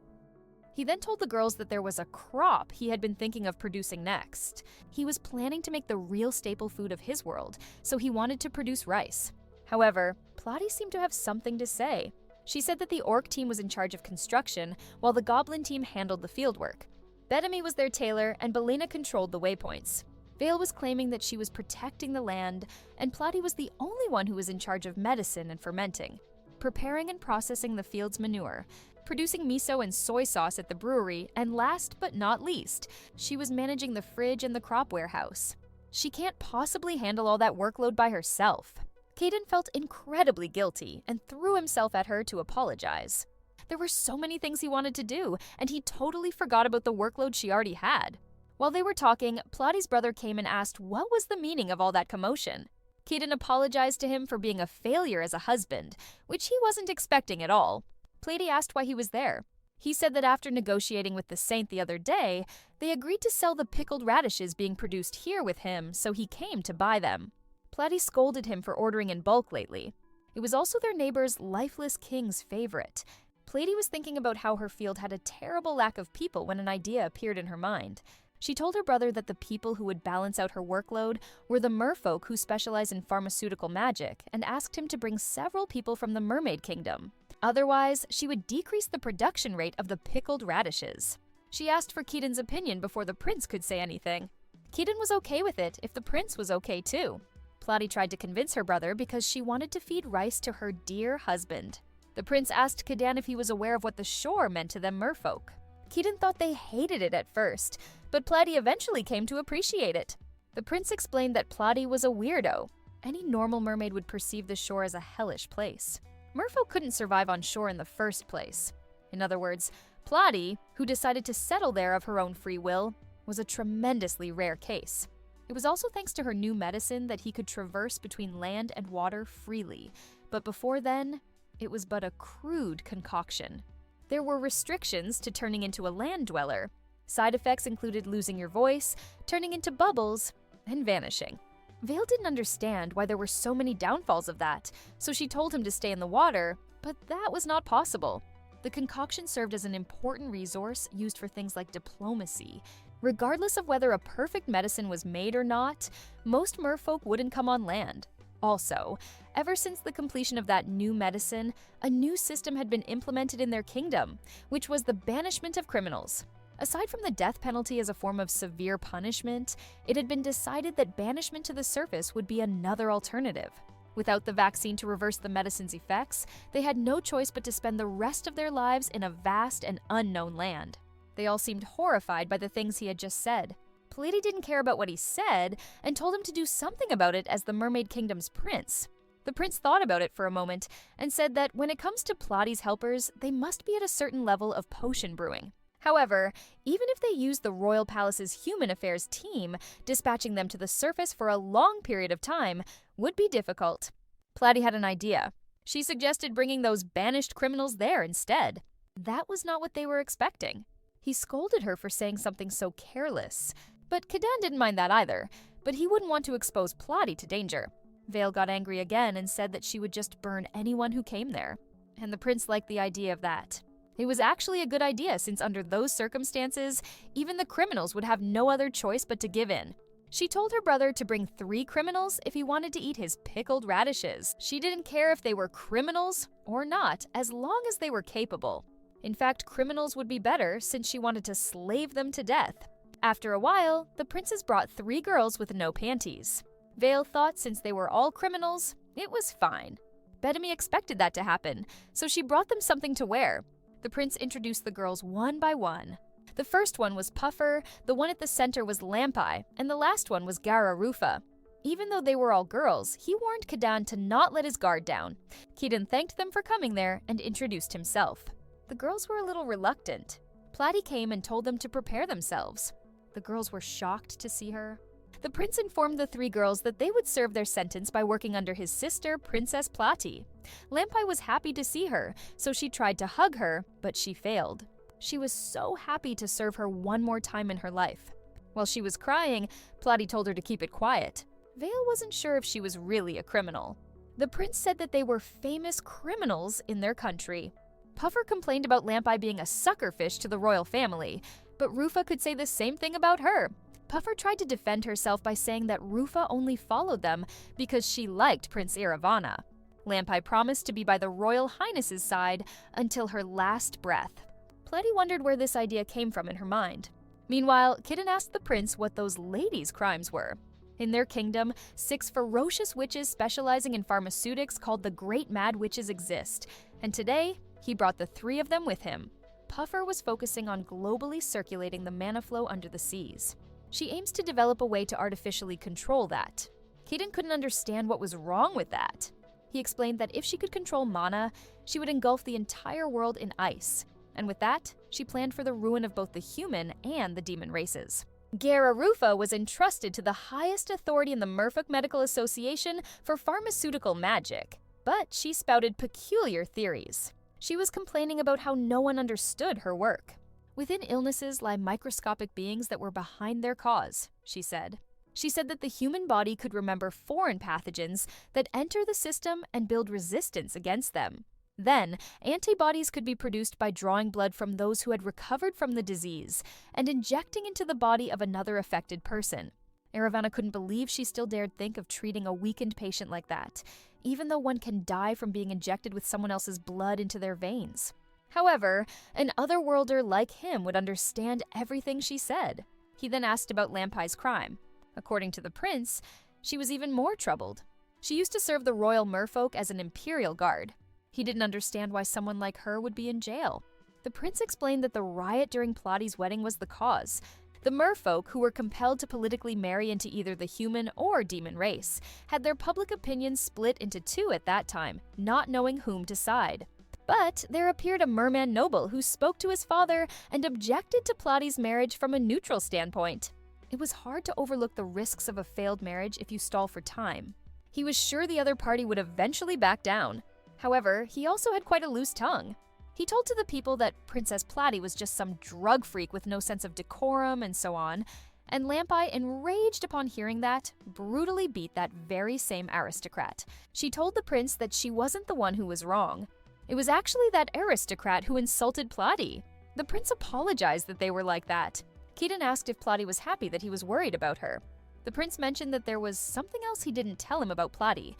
He then told the girls that there was a crop he had been thinking of producing next. He was planning to make the real staple food of his world, so he wanted to produce rice. However, Plotty seemed to have something to say. She said that the orc team was in charge of construction, while the goblin team handled the fieldwork. Bedami was their tailor, and Belena controlled the waypoints. Vale was claiming that she was protecting the land, and Plotty was the only one who was in charge of medicine and fermenting, preparing and processing the field's manure, producing miso and soy sauce at the brewery, and last but not least, she was managing the fridge and the crop warehouse. She can't possibly handle all that workload by herself. Caden felt incredibly guilty and threw himself at her to apologize. There were so many things he wanted to do, and he totally forgot about the workload she already had. While they were talking, Plotty's brother came and asked what was the meaning of all that commotion. Caden apologized to him for being a failure as a husband, which he wasn't expecting at all. Plady asked why he was there. He said that after negotiating with the Saint the other day, they agreed to sell the pickled radishes being produced here with him, so he came to buy them. Plady scolded him for ordering in bulk lately. It was also their neighbor's lifeless king's favorite. Plady was thinking about how her field had a terrible lack of people when an idea appeared in her mind. She told her brother that the people who would balance out her workload were the merfolk who specialize in pharmaceutical magic, and asked him to bring several people from the Mermaid Kingdom. Otherwise, she would decrease the production rate of the pickled radishes. She asked for Keaton's opinion before the prince could say anything. Keaton was okay with it if the prince was okay too. Plotty tried to convince her brother because she wanted to feed rice to her dear husband. The prince asked Kedan if he was aware of what the shore meant to them merfolk. Keaton thought they hated it at first, but Plotty eventually came to appreciate it. The prince explained that Plotty was a weirdo. Any normal mermaid would perceive the shore as a hellish place. Merfolk couldn't survive on shore in the first place. In other words, Plotty, who decided to settle there of her own free will, was a tremendously rare case. It was also thanks to her new medicine that he could traverse between land and water freely, but before then, it was but a crude concoction. There were restrictions to turning into a land dweller. Side effects included losing your voice, turning into bubbles, and vanishing. Vale didn't understand why there were so many downfalls of that, so she told him to stay in the water, but that was not possible. The concoction served as an important resource used for things like diplomacy. Regardless of whether a perfect medicine was made or not, most merfolk wouldn't come on land. Also, ever since the completion of that new medicine, a new system had been implemented in their kingdom, which was the banishment of criminals. Aside from the death penalty as a form of severe punishment, it had been decided that banishment to the surface would be another alternative. Without the vaccine to reverse the medicine's effects, they had no choice but to spend the rest of their lives in a vast and unknown land. They all seemed horrified by the things he had just said. Plady didn't care about what he said and told him to do something about it as the Mermaid Kingdom's prince. The prince thought about it for a moment and said that when it comes to Plotty's helpers, they must be at a certain level of potion brewing. However, even if they used the royal palace's human affairs team, dispatching them to the surface for a long period of time would be difficult. Plotty had an idea. She suggested bringing those banished criminals there instead. That was not what they were expecting. He scolded her for saying something so careless. But Kedan didn't mind that either, but he wouldn't want to expose Plotty to danger. Vale got angry again and said that she would just burn anyone who came there. And the prince liked the idea of that. It was actually a good idea since under those circumstances, even the criminals would have no other choice but to give in. She told her brother to bring 3 criminals if he wanted to eat his pickled radishes. She didn't care if they were criminals or not, as long as they were capable. In fact, criminals would be better since she wanted to slave them to death. After a while, the princess brought 3 girls with no panties. Vale thought since they were all criminals, it was fine. Bedami expected that to happen, so she brought them something to wear. The prince introduced the girls one by one. The first one was Puffer, the one at the center was Lampi, and the last one was Gararufa. Even though they were all girls, he warned Kedan to not let his guard down. Kedan thanked them for coming there and introduced himself. The girls were a little reluctant. Plotty came and told them to prepare themselves. The girls were shocked to see her. The prince informed the three girls that they would serve their sentence by working under his sister, Princess Plati. Lampai was happy to see her, so she tried to hug her, but she failed. She was so happy to serve her one more time in her life. While she was crying, Plati told her to keep it quiet. Vale wasn't sure if she was really a criminal. The prince said that they were famous criminals in their country. Puffer complained about Lampai being a suckerfish to the royal family, but Rufa could say the same thing about her. Puffer tried to defend herself by saying that Rufa only followed them because she liked Prince Iravana. Lampai promised to be by the Royal Highness's side until her last breath. Pleti wondered where this idea came from in her mind. Meanwhile, Kitten asked the prince what those ladies' crimes were. In their kingdom, 6 ferocious witches specializing in pharmaceutics called the Great Mad Witches exist, and today, he brought the 3 of them with him. Puffer was focusing on globally circulating the mana flow under the seas. She aims to develop a way to artificially control that. Kitten couldn't understand what was wrong with that. He explained that if she could control mana, she would engulf the entire world in ice. And with that, she planned for the ruin of both the human and the demon races. Gara Rufa was entrusted to the highest authority in the Merfolk Medical Association for pharmaceutical magic, but she spouted peculiar theories. She was complaining about how no one understood her work. Within illnesses lie microscopic beings that were behind their cause, she said. She said that the human body could remember foreign pathogens that enter the system and build resistance against them. Then, antibodies could be produced by drawing blood from those who had recovered from the disease and injecting into the body of another affected person. Iravana couldn't believe she still dared think of treating a weakened patient like that, even though one can die from being injected with someone else's blood into their veins. However, an otherworlder like him would understand everything she said. He then asked about Lampai's crime. According to the prince, she was even more troubled. She used to serve the royal merfolk as an imperial guard. He didn't understand why someone like her would be in jail. The prince explained that the riot during Plati's wedding was the cause. The merfolk, who were compelled to politically marry into either the human or demon race, had their public opinions split into 2 at that time, not knowing whom to side. But there appeared a merman noble who spoke to his father and objected to Plati's marriage from a neutral standpoint. It was hard to overlook the risks of a failed marriage if you stall for time. He was sure the other party would eventually back down. However, he also had quite a loose tongue. He told to the people that Princess Plati was just some drug freak with no sense of decorum and so on, and Lampai, enraged upon hearing that, brutally beat that very same aristocrat. She told the prince that she wasn't the one who was wrong. It was actually that aristocrat who insulted Plati. The prince apologized that they were like that. Keaton asked if Plati was happy that he was worried about her. The prince mentioned that there was something else he didn't tell him about Plati.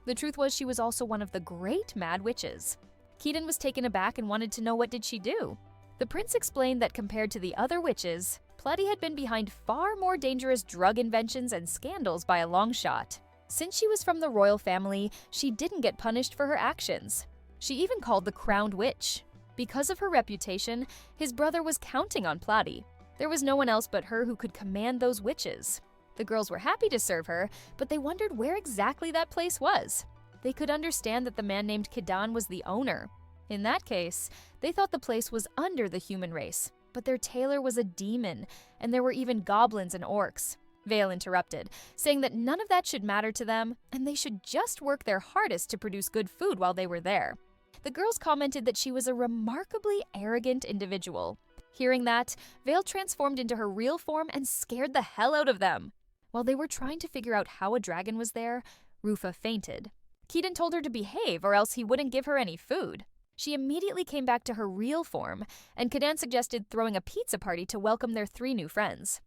The truth was she was also one of the great mad witches. Keaton was taken aback and wanted to know what did she do. The prince explained that compared to the other witches, Plati had been behind far more dangerous drug inventions and scandals by a long shot. Since she was from the royal family, she didn't get punished for her actions. She even called the crowned witch. Because of her reputation, his brother was counting on Plati. There was no one else but her who could command those witches. The girls were happy to serve her, but they wondered where exactly that place was. They could understand that the man named Kidan was the owner. In that case, they thought the place was under the human race, but their tailor was a demon, and there were even goblins and orcs. Vale interrupted, saying that none of that should matter to them, and they should just work their hardest to produce good food while they were there. The girls commented that she was a remarkably arrogant individual. Hearing that, Vale transformed into her real form and scared the hell out of them. While they were trying to figure out how a dragon was there, Rufa fainted. Keaton told her to behave or else he wouldn't give her any food. She immediately came back to her real form, and Kadan suggested throwing a pizza party to welcome their 3 new friends.